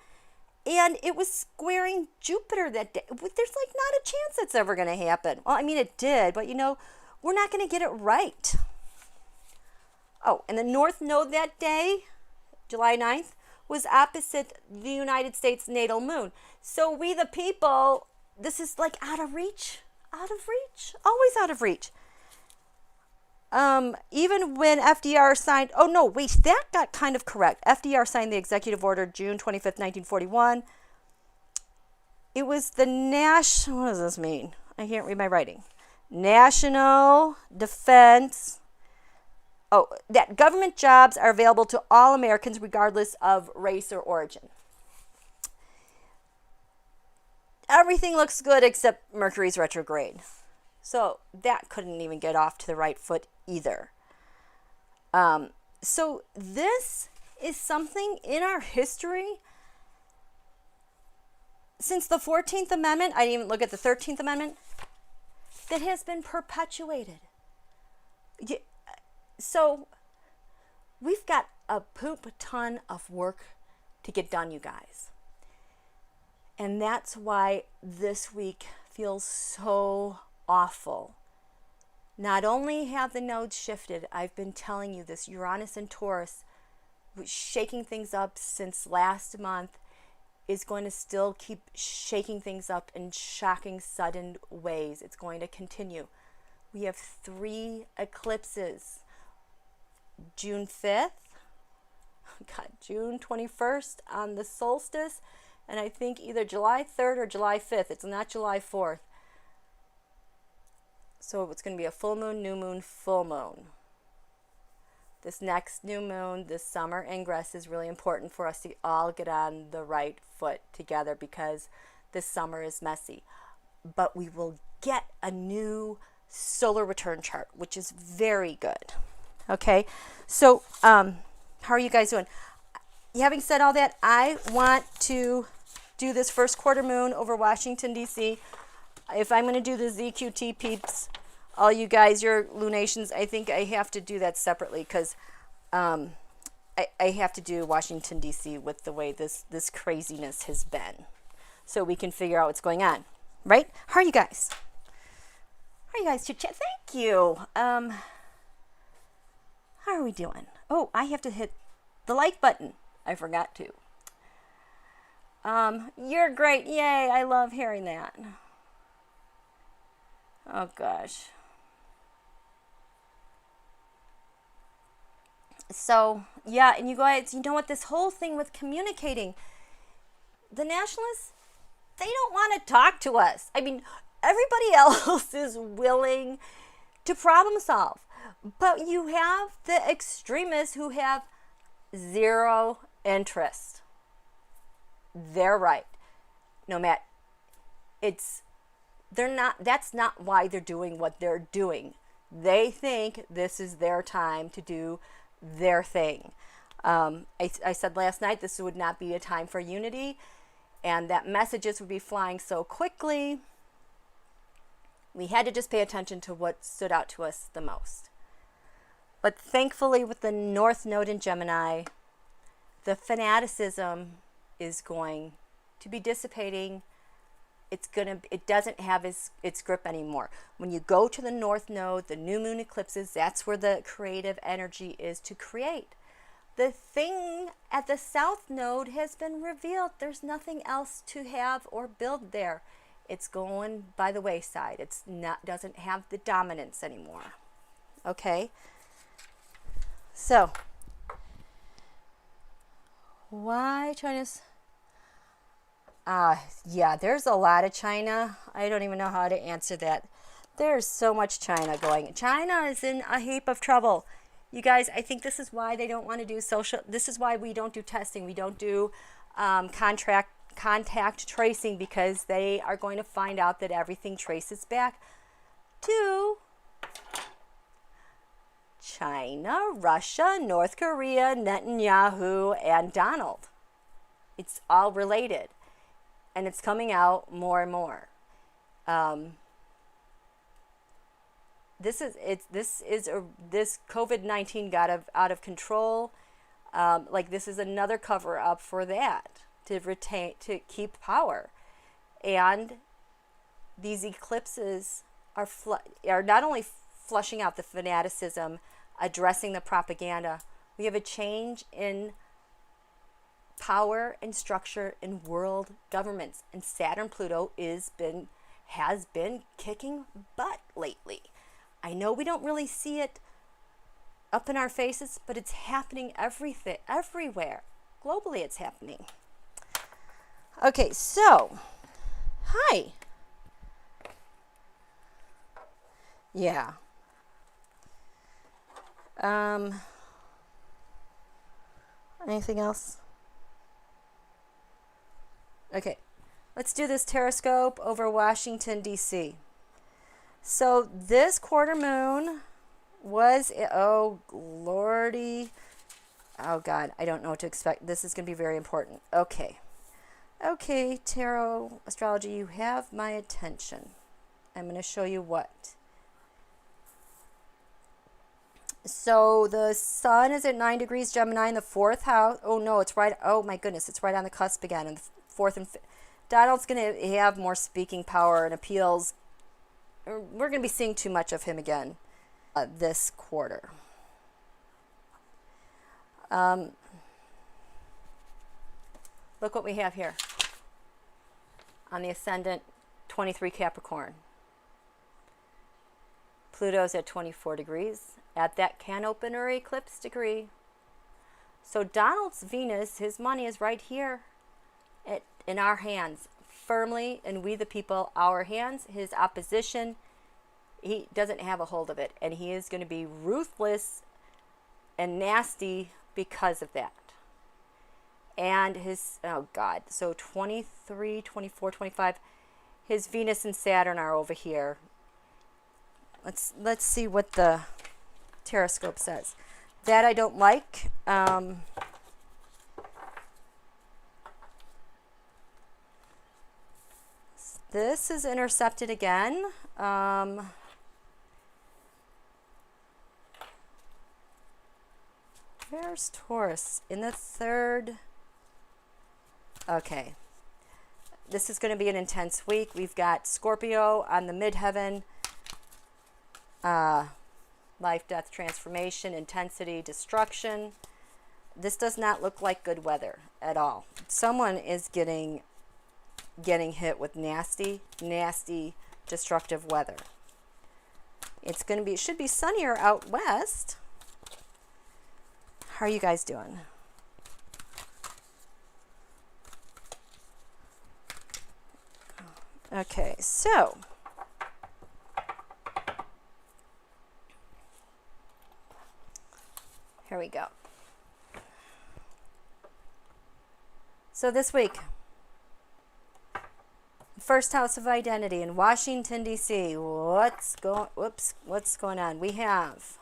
and it was squaring Jupiter that day. There's like not a chance it's ever going to happen. Well, I mean, it did, but you know, we're not going to get it right. Oh, and the North Node that day, July 9th, was opposite the United States natal moon. So we the people, this is like out of reach, always out of reach. Even when FDR signed, oh no, wait, that got kind of correct. FDR signed the executive order June 25th, 1941. It was the what does this mean? I can't read my writing. National Defense. Oh, that government jobs are available to all Americans regardless of race or origin. Everything looks good except Mercury's retrograde. So that couldn't even get off to the right foot either. So this is something in our history since the 14th Amendment, I didn't even look at the 13th Amendment, that has been perpetuated. So we've got a poop ton of work to get done, you guys. And that's why this week feels so awful. Not only have the nodes shifted, I've been telling you this, Uranus and Taurus, shaking things up since last month, is going to still keep shaking things up in shocking, sudden ways. It's going to continue. We have 3 eclipses. June 5th, June 21st on the solstice, and I think either July 3rd or July 5th. It's not July 4th. So it's going to be a full moon, new moon, full moon. This next new moon, this summer ingress, is really important for us to all get on the right foot together because this summer is messy. But we will get a new solar return chart, which is very good. Okay, so how are you guys doing? Having said all that, I want to do this first quarter moon over Washington, D.C. If I'm going to do the ZQT peeps, all you guys, your lunations, I think I have to do that separately because I have to do Washington, D.C. with the way this craziness has been so we can figure out what's going on, right? How are you guys? How are you guys? Chit-chat? Thank you. How are we doing? Oh, I have to hit the like button. I forgot to. You're great. Yay, I love hearing that. Oh, gosh. So, yeah, and you guys, you know what? This whole thing with communicating, the nationalists, they don't want to talk to us. I mean, everybody else is willing to problem solve. But you have the extremists who have zero interest. They're right. No matter, that's not why they're doing what they're doing. They think this is their time to do their thing. I said last night this would not be a time for unity and that messages would be flying so quickly. We had to just pay attention to what stood out to us the most. But thankfully, with the North Node in Gemini, the fanaticism is going to be dissipating. It doesn't have its grip anymore. When you go to the North Node, the new moon eclipses, that's where the creative energy is to create. The thing at the South Node has been revealed. There's nothing else to have or build there. It's going by the wayside. Doesn't have the dominance anymore. Okay? So, why China's... yeah, there's a lot of China. I don't even know how to answer that. There's so much China going. China is in a heap of trouble. You guys, I think this is why they don't want to do social... This is why we don't do testing. We don't do contact tracing because they are going to find out that everything traces back to China, Russia, North Korea, Netanyahu, and Donald. It's all related. And it's coming out more and more. This COVID-19 got out of control. This is another cover up for that to keep power. And these eclipses are not only flushing out the fanaticism, addressing the propaganda. We have a change in power and structure in world governments, and Saturn Pluto has been kicking butt lately. I know we don't really see it up in our faces, but it's happening everywhere. Globally it's happening. Okay, so hi. Yeah. Anything else? Okay, let's do this teroscope over Washington, D.C. So this quarter moon was, oh, lordy. Oh, God, I don't know what to expect. This is going to be very important. Okay, tarot, astrology, you have my attention. I'm going to show you what. So the sun is at 9 degrees Gemini in the 4th house. Oh, no, it's right. Oh, my goodness, it's right on the cusp again. In the 4th and 5th. Donald's going to have more speaking power and appeals. We're going to be seeing too much of him again this quarter. Look what we have here on the ascendant, 23 Capricorn. Pluto's at 24 degrees at that can opener eclipse degree. So Donald's Venus, his money is right here in our hands, firmly, and we the people, our hands. His opposition he doesn't have a hold of it, and he is going to be ruthless and nasty because of that. And his, oh God, so 23, 24, 25, his Venus and Saturn are over here. Let's see what the Terrascope says. That I don't like. This is intercepted again. Where's Taurus? In the third. Okay. This is going to be an intense week. We've got Scorpio on the midheaven. Life, death, transformation, intensity, destruction. This does not look like good weather at all. Someone is getting hit with nasty, destructive weather. It's going to be, it should be sunnier out west. How are you guys doing? Okay, so here we go. So this week, first house of identity in Washington, D.C. What's going on? We have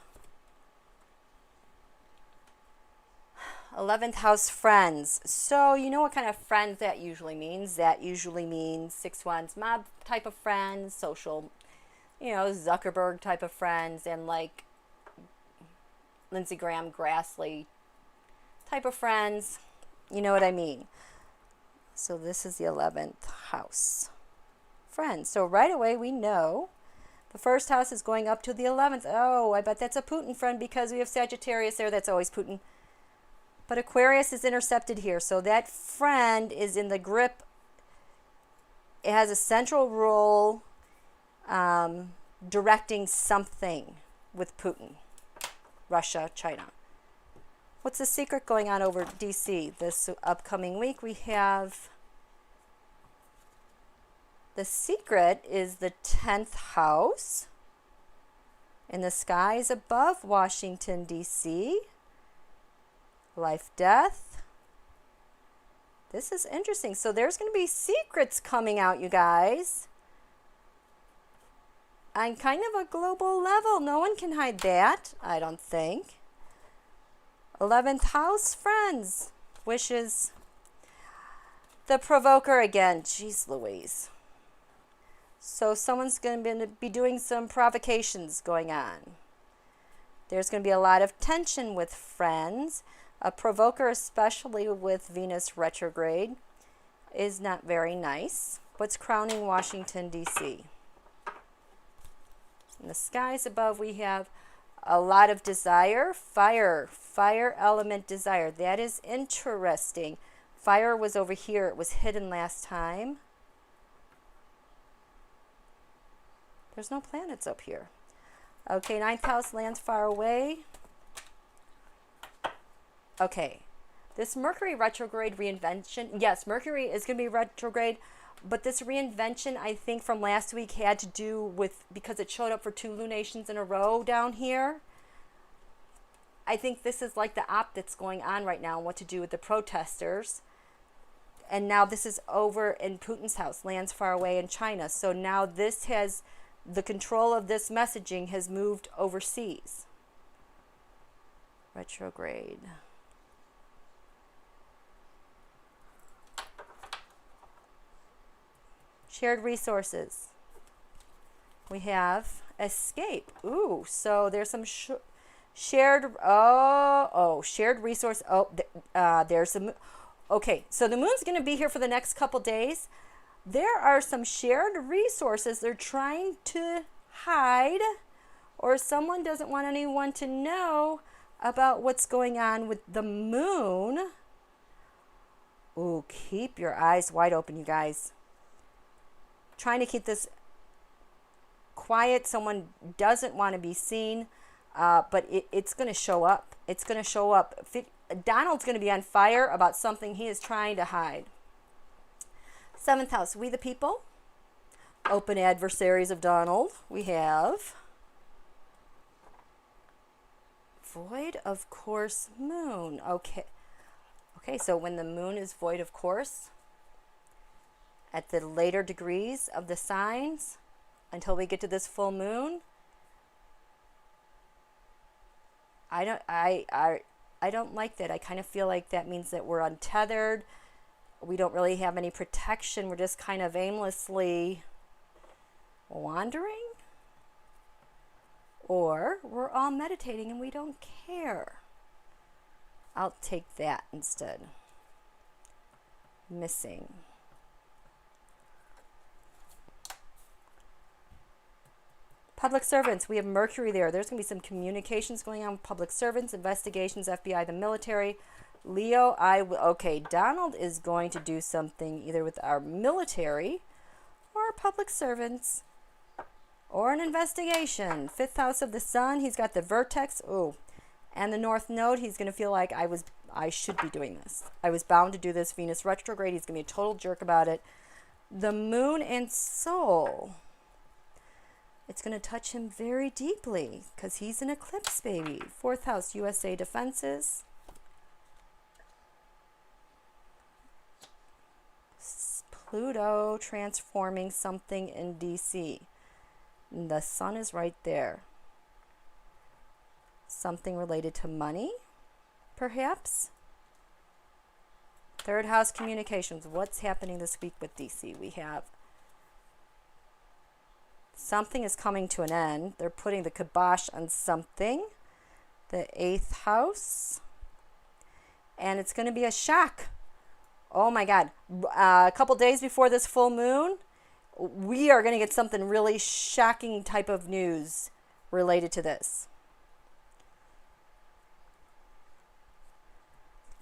11th house friends. So you know what kind of friends that usually means? That usually means 6 wands mob type of friends, social, you know, Zuckerberg type of friends, and like Lindsey Graham, Grassley type of friends. You know what I mean? So this is the 11th house. Friends. So right away we know the first house is going up to the 11th. Oh, I bet that's a Putin friend because we have Sagittarius there. That's always Putin. But Aquarius is intercepted here. So that friend is in the grip. It has a central role directing something with Putin, Russia, China. What's the secret going on over DC this upcoming week? We have the secret is the 10th house in the skies above Washington, D.C. Life, death. This is interesting. So there's going to be secrets coming out, you guys. On kind of a global level. No one can hide that, I don't think. 11th house, friends. Wishes. The provoker again. Jeez Louise. So someone's going to be doing some provocations going on. There's going to be a lot of tension with friends. A provoker, especially with Venus retrograde, is not very nice. What's crowning Washington, D.C.? In the skies above, we have a lot of desire. Fire element desire. That is interesting. Fire was over here. It was hidden last time. There's no planets up here. Okay, 9th house lands far away. Okay, this Mercury retrograde reinvention. Yes, Mercury is going to be retrograde, but this reinvention, I think, from last week had to do with, because it showed up for 2 lunations in a row down here. I think this is like the op that's going on right now and what to do with the protesters. And now this is over in Putin's house, lands far away in China. So now this has, the control of this messaging has moved overseas. Retrograde. Shared resources. We have escape. Ooh, so there's some shared, shared resource. Oh, there's some, okay, so the moon's going to be here for the next couple days. There are some shared resources they're trying to hide, or someone doesn't want anyone to know about what's going on with the moon. Ooh, keep your eyes wide open, you guys. Trying to keep this quiet. Someone doesn't want to be seen, but it's going to show up. It's going to show up. Donald's going to be on fire about something he is trying to hide. 7th house, we the people. open adversaries of Donald. We have void of course moon. Okay. Okay, so when the moon is void of course, at the later degrees of the signs, until we get to this full moon, I don't like that. I kind of feel like that means that we're untethered. We don't really have any protection. We're just kind of aimlessly wandering. Or we're all meditating and we don't care. I'll take that instead. Missing. Public servants, we have Mercury there. There's going to be some communications going on with public servants, investigations, FBI, the military. Leo, okay, Donald is going to do something either with our military or our public servants or an investigation. 5th house of the sun, he's got the vertex, and the north node. He's going to feel like I should be doing this. I was bound to do this. Venus retrograde, he's going to be a total jerk about it. The moon and soul, it's going to touch him very deeply because he's an eclipse baby. 4th house, USA defenses. Pluto transforming something in DC. The sun is right there. Something related to money, perhaps. 3rd house, communications. What's happening this week with DC? We have something is coming to an end. They're putting the kibosh on something. The 8th house. And it's going to be a shock. Oh my God. A couple days before this full moon, we are going to get something really shocking type of news related to this.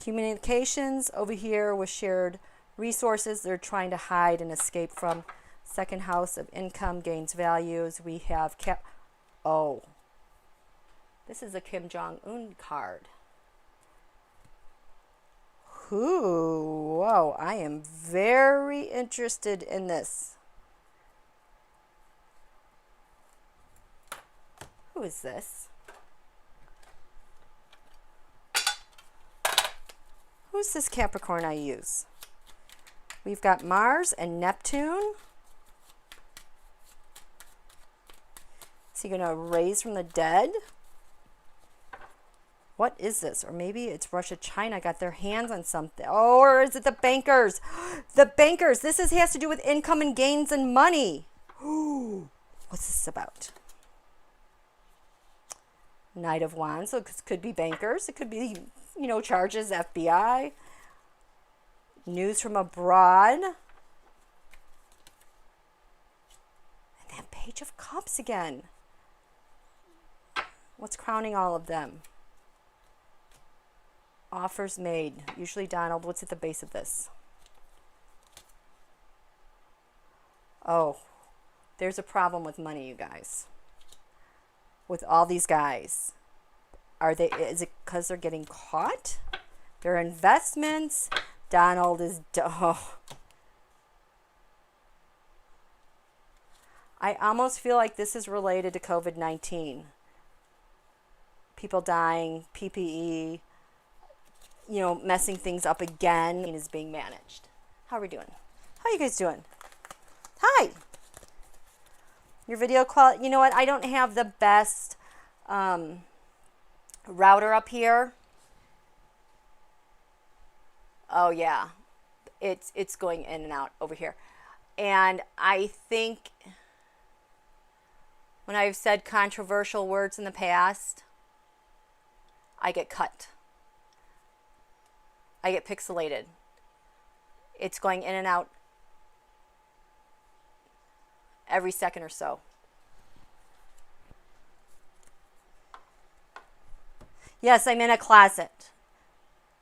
Communications over here with shared resources they're trying to hide and escape from. 2nd house of income, gains, values. We have this is a Kim Jong-un card. Whoa, I am very interested in this. Who is this? Who's this Capricorn I use? We've got Mars and Neptune. Is he going to raise from the dead? What is this? Or maybe it's Russia, China got their hands on something. Oh, or is it the bankers? The bankers. This has to do with income and gains and money. What's this about? Knight of Wands. So it could be bankers. It could be, charges, FBI. News from abroad. And that Page of Cups again. What's crowning all of them? Offers made. Usually Donald, what's at the base of this? Oh, there's a problem with money, you guys. With all these guys. Is it because they're getting caught? Their investments. Donald is, I almost feel like this is related to COVID-19. People dying, PPE, messing things up again is being managed. How are we doing? How are you guys doing? Hi. Your video quality, you know what? I don't have the best router up here. Oh yeah. It's going in and out over here. And I think when I've said controversial words in the past, I get cut. I get pixelated. It's going in and out every second or so. Yes, I'm in a closet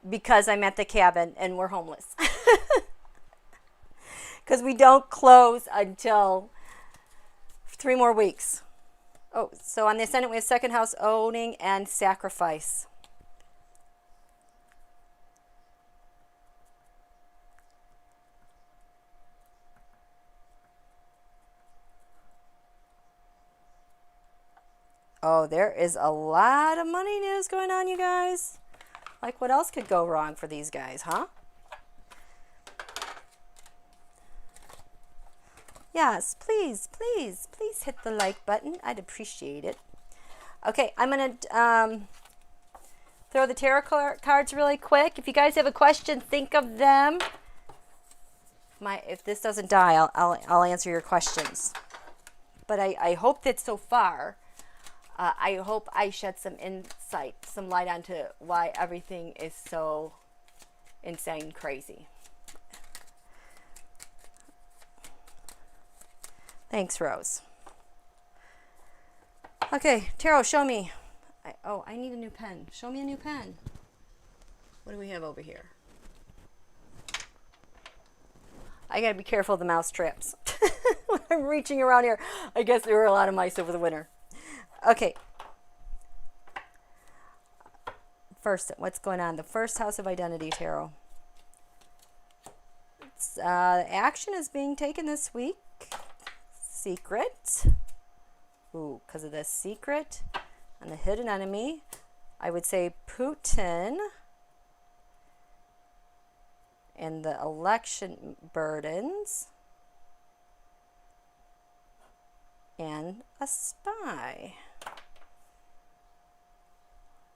because I'm at the cabin and we're homeless. Because we don't close until 3 more weeks. Oh, so on the ascendant we have 2nd house, owning and sacrifice. Oh, there is a lot of money news going on, you guys. Like, what else could go wrong for these guys, huh? Yes, please, please, please hit the like button. I'd appreciate it. Okay, I'm going to throw the tarot cards really quick. If you guys have a question, think of them. If this doesn't die, I'll answer your questions. But I hope that so far, I hope I shed some insight, some light onto why everything is so insane crazy. Thanks, Rose. Okay, Tarot, show me. I need a new pen. Show me a new pen. What do we have over here? I gotta be careful of the mouse traps. When I'm reaching around here, I guess there were a lot of mice over the winter. Okay. First, what's going on? The first house of identity, Tarot. Action is being taken this week. Secret. Ooh, because of the secret and the hidden enemy. I would say Putin and the election burdens and a spy.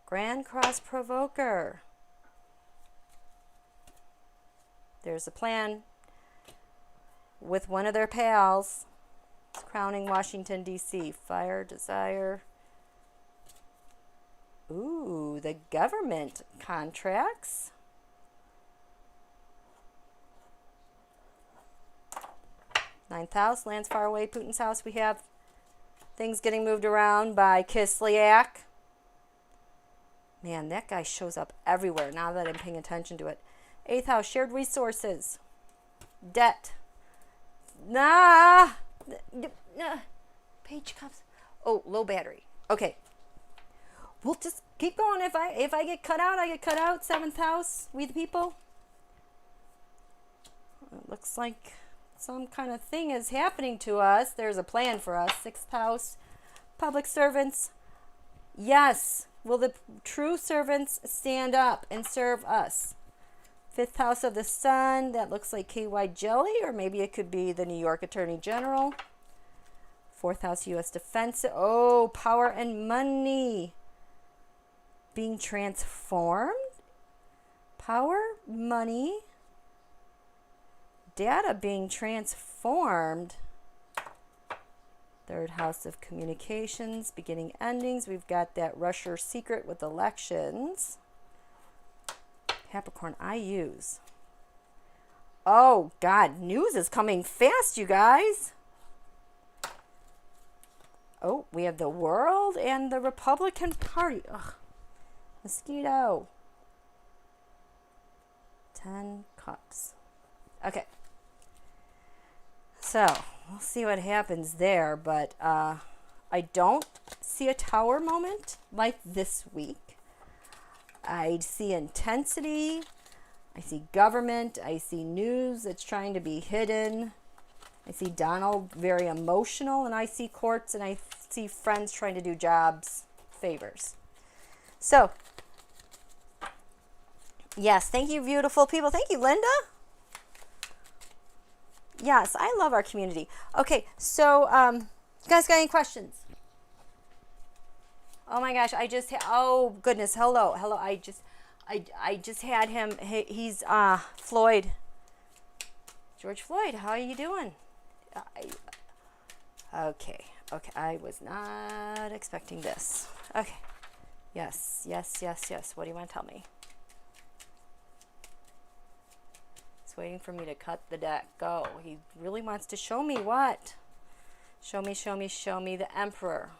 Grand Cross Provoker. There's a plan with one of their pals. Crowning Washington, D.C. Fire, desire. Ooh, the government contracts. Ninth house, lands far away. Putin's house. We have things getting moved around by Kislyak. Man, that guy shows up everywhere now that I'm paying attention to it. Eighth house, shared resources. Debt. Nah. Page cups. Oh, low battery. Okay. We'll just keep going. If I get cut out, I get cut out. Seventh house, we the people. It looks like some kind of thing is happening to us. There's a plan for us. Sixth house, public servants. Yes. Will the true servants stand up and serve us? Fifth house of the sun. That looks like KY Jelly, or maybe it could be the New York Attorney General. Fourth house, U.S. Defense. Oh, power and money. Being transformed. Power, money, data being transformed. Third house of communications, beginning, endings. We've got that Russia secret with elections. Capricorn, I use. Oh, God, news is coming fast, you guys. Oh, we have the world and the Republican Party. Ugh. Mosquito. 10 cups. Okay. So, we'll see what happens there, but I don't see a tower moment like this week. I see intensity. I see government. I see news that's trying to be hidden. I see Donald very emotional, and I see courts, and I see friends trying to do jobs, favors. So, yes, thank you, beautiful people. Thank you, Linda. Yes, I love our community. Okay, so you guys got any questions? Oh my gosh, oh goodness, hello. I just had him. He's Floyd. George Floyd, how are you doing? Okay, I was not expecting this. Okay, yes. What do you want to tell me? Waiting for me to cut the deck. Go. He really wants to show me what? Show me the Emperor.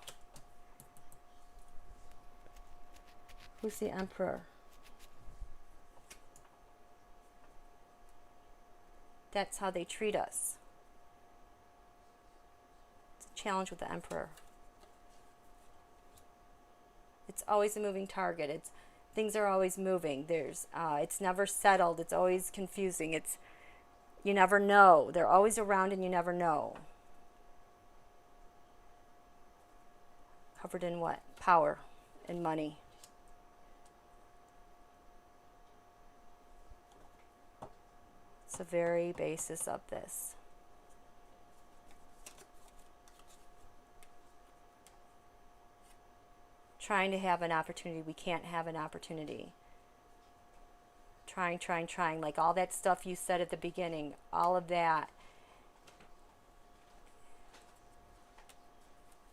Who's the Emperor? That's how they treat us. It's a challenge with the Emperor. It's always a moving target. Things are always moving. It's never settled. It's always confusing. You never know. They're always around and you never know. Covered in what? Power and money. It's the very basis of this. Trying to have an opportunity. We can't have an opportunity. Trying. Like all that stuff you said at the beginning. All of that.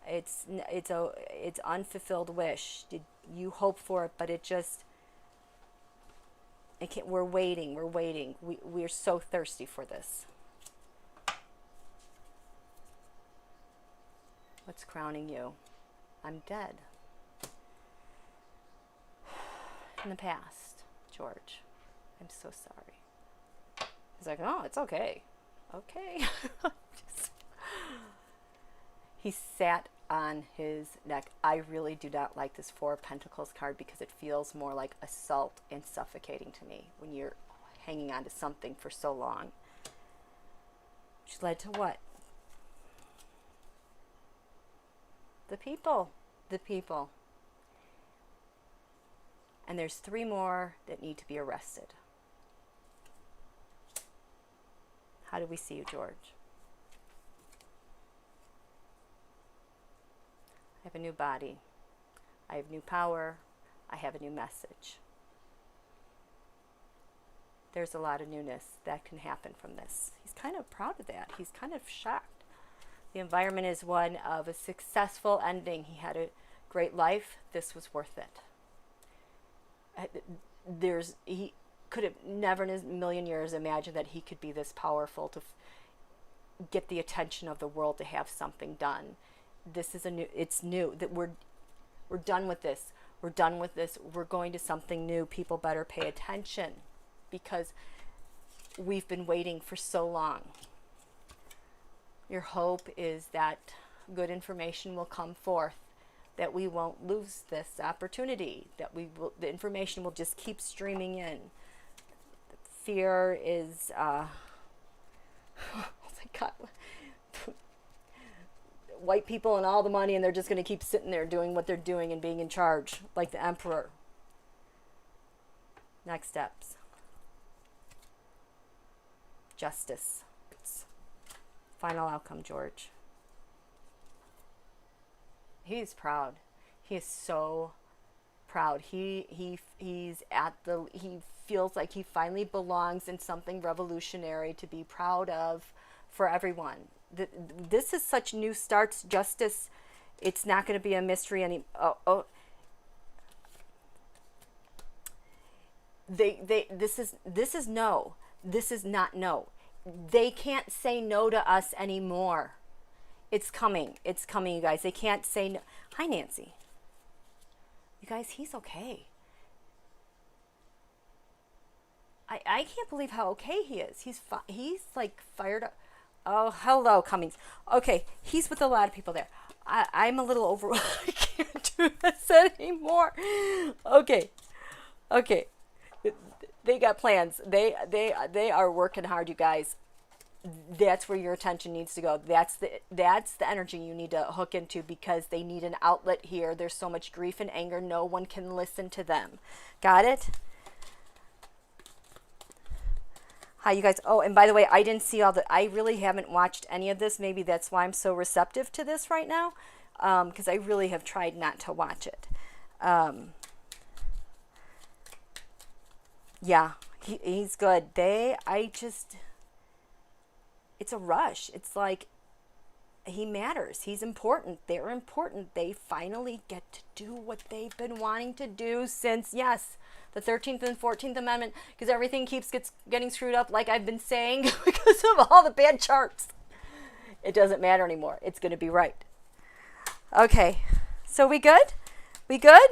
It's unfulfilled wish. Did you hope for it, but it just... we're waiting. We're so thirsty for this. What's crowning you? I'm dead. In the past, George. I'm so sorry. He's like, oh, it's okay. Okay. He sat on his neck. I really do not like this Four of Pentacles card because it feels more like assault and suffocating to me when you're hanging on to something for so long. Which led to what? The people. The people. And there's 3 more that need to be arrested. How do we see you, George? I have a new body. I have new power. I have a new message. There's a lot of newness that can happen from this. He's kind of proud of that. He's kind of shocked. The environment is one of a successful ending. He had a great life. This was worth it. He could have never in a million years imagined that he could be this powerful to get the attention of the world to have something done. This is it's new, that we're done with this. We're done with this. We're going to something new. People better pay attention because we've been waiting for so long. Your hope is that good information will come forth, that we won't lose this opportunity, that the information will just keep streaming in. Fear is, oh my God, white people and all the money, and they're just going to keep sitting there doing what they're doing and being in charge, like the emperor. Next steps. Justice. Final outcome, George. He's proud. He is so proud. He feels like he finally belongs in something revolutionary to be proud of for everyone. This is such new starts. Justice. It's not going to be a mystery anymore. This is no. This is not no. They can't say no to us anymore. It's coming. It's coming, you guys. They can't say no. Hi, Nancy. You guys, he's okay. I can't believe how okay he is. He's like fired up. Oh, hello, Cummings. Okay, he's with a lot of people there. I'm a little overwhelmed. I can't do this anymore. Okay. They got plans. They are working hard, you guys. That's where your attention needs to go. That's the energy you need to hook into, because they need an outlet here. There's so much grief and anger. No one can listen to them. Got it? Hi, you guys. Oh, and by the way, I didn't see I really haven't watched any of this. Maybe that's why I'm so receptive to this right now, because I really have tried not to watch it. Yeah, he's good. It's a rush. It's like he matters. He's important. They're important. They finally get to do what they've been wanting to do since, yes, the 13th and 14th Amendment, because everything keeps getting screwed up, like I've been saying, because of all the bad charts. It doesn't matter anymore. It's going to be right. Okay, so we good? We good?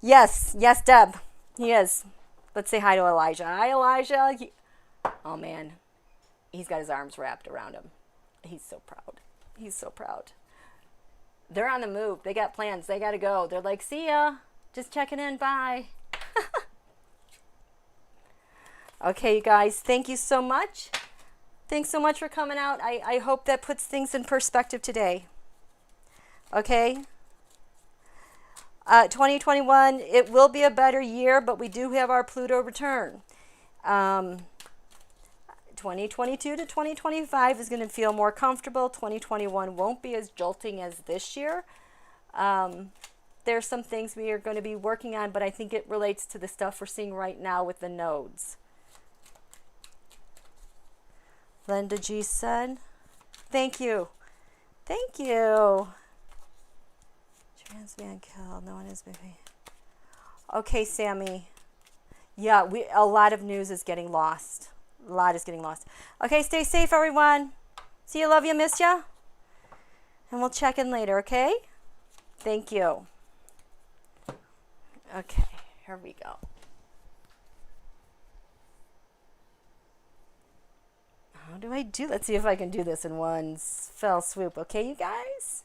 Yes, Deb. He is. Let's say hi to Elijah. Hi, Elijah. Oh, man. He's got his arms wrapped around him. He's so proud. He's so proud. They're on the move. They got plans. They got to go. They're like, see ya. Just checking in. Bye. Okay, you guys. Thank you so much. Thanks so much for coming out. I hope that puts things in perspective today. Okay. 2021, it will be a better year, but we do have our Pluto return. 2022 to 2025 is going to feel more comfortable. 2021 won't be as jolting as this year. There's some things we are going to be working on, but I think it relates to the stuff we're seeing right now with the nodes. Linda G said, thank you. Thank you. Trans man killed. No one is moving. Okay, Sammy. Yeah, a lot of news is getting lost. A lot is getting lost. Okay, stay safe, everyone. See you, love you, miss ya. And we'll check in later, okay? Thank you. Okay, here we go. How do I do? Let's see if I can do this in one fell swoop. Okay, you guys?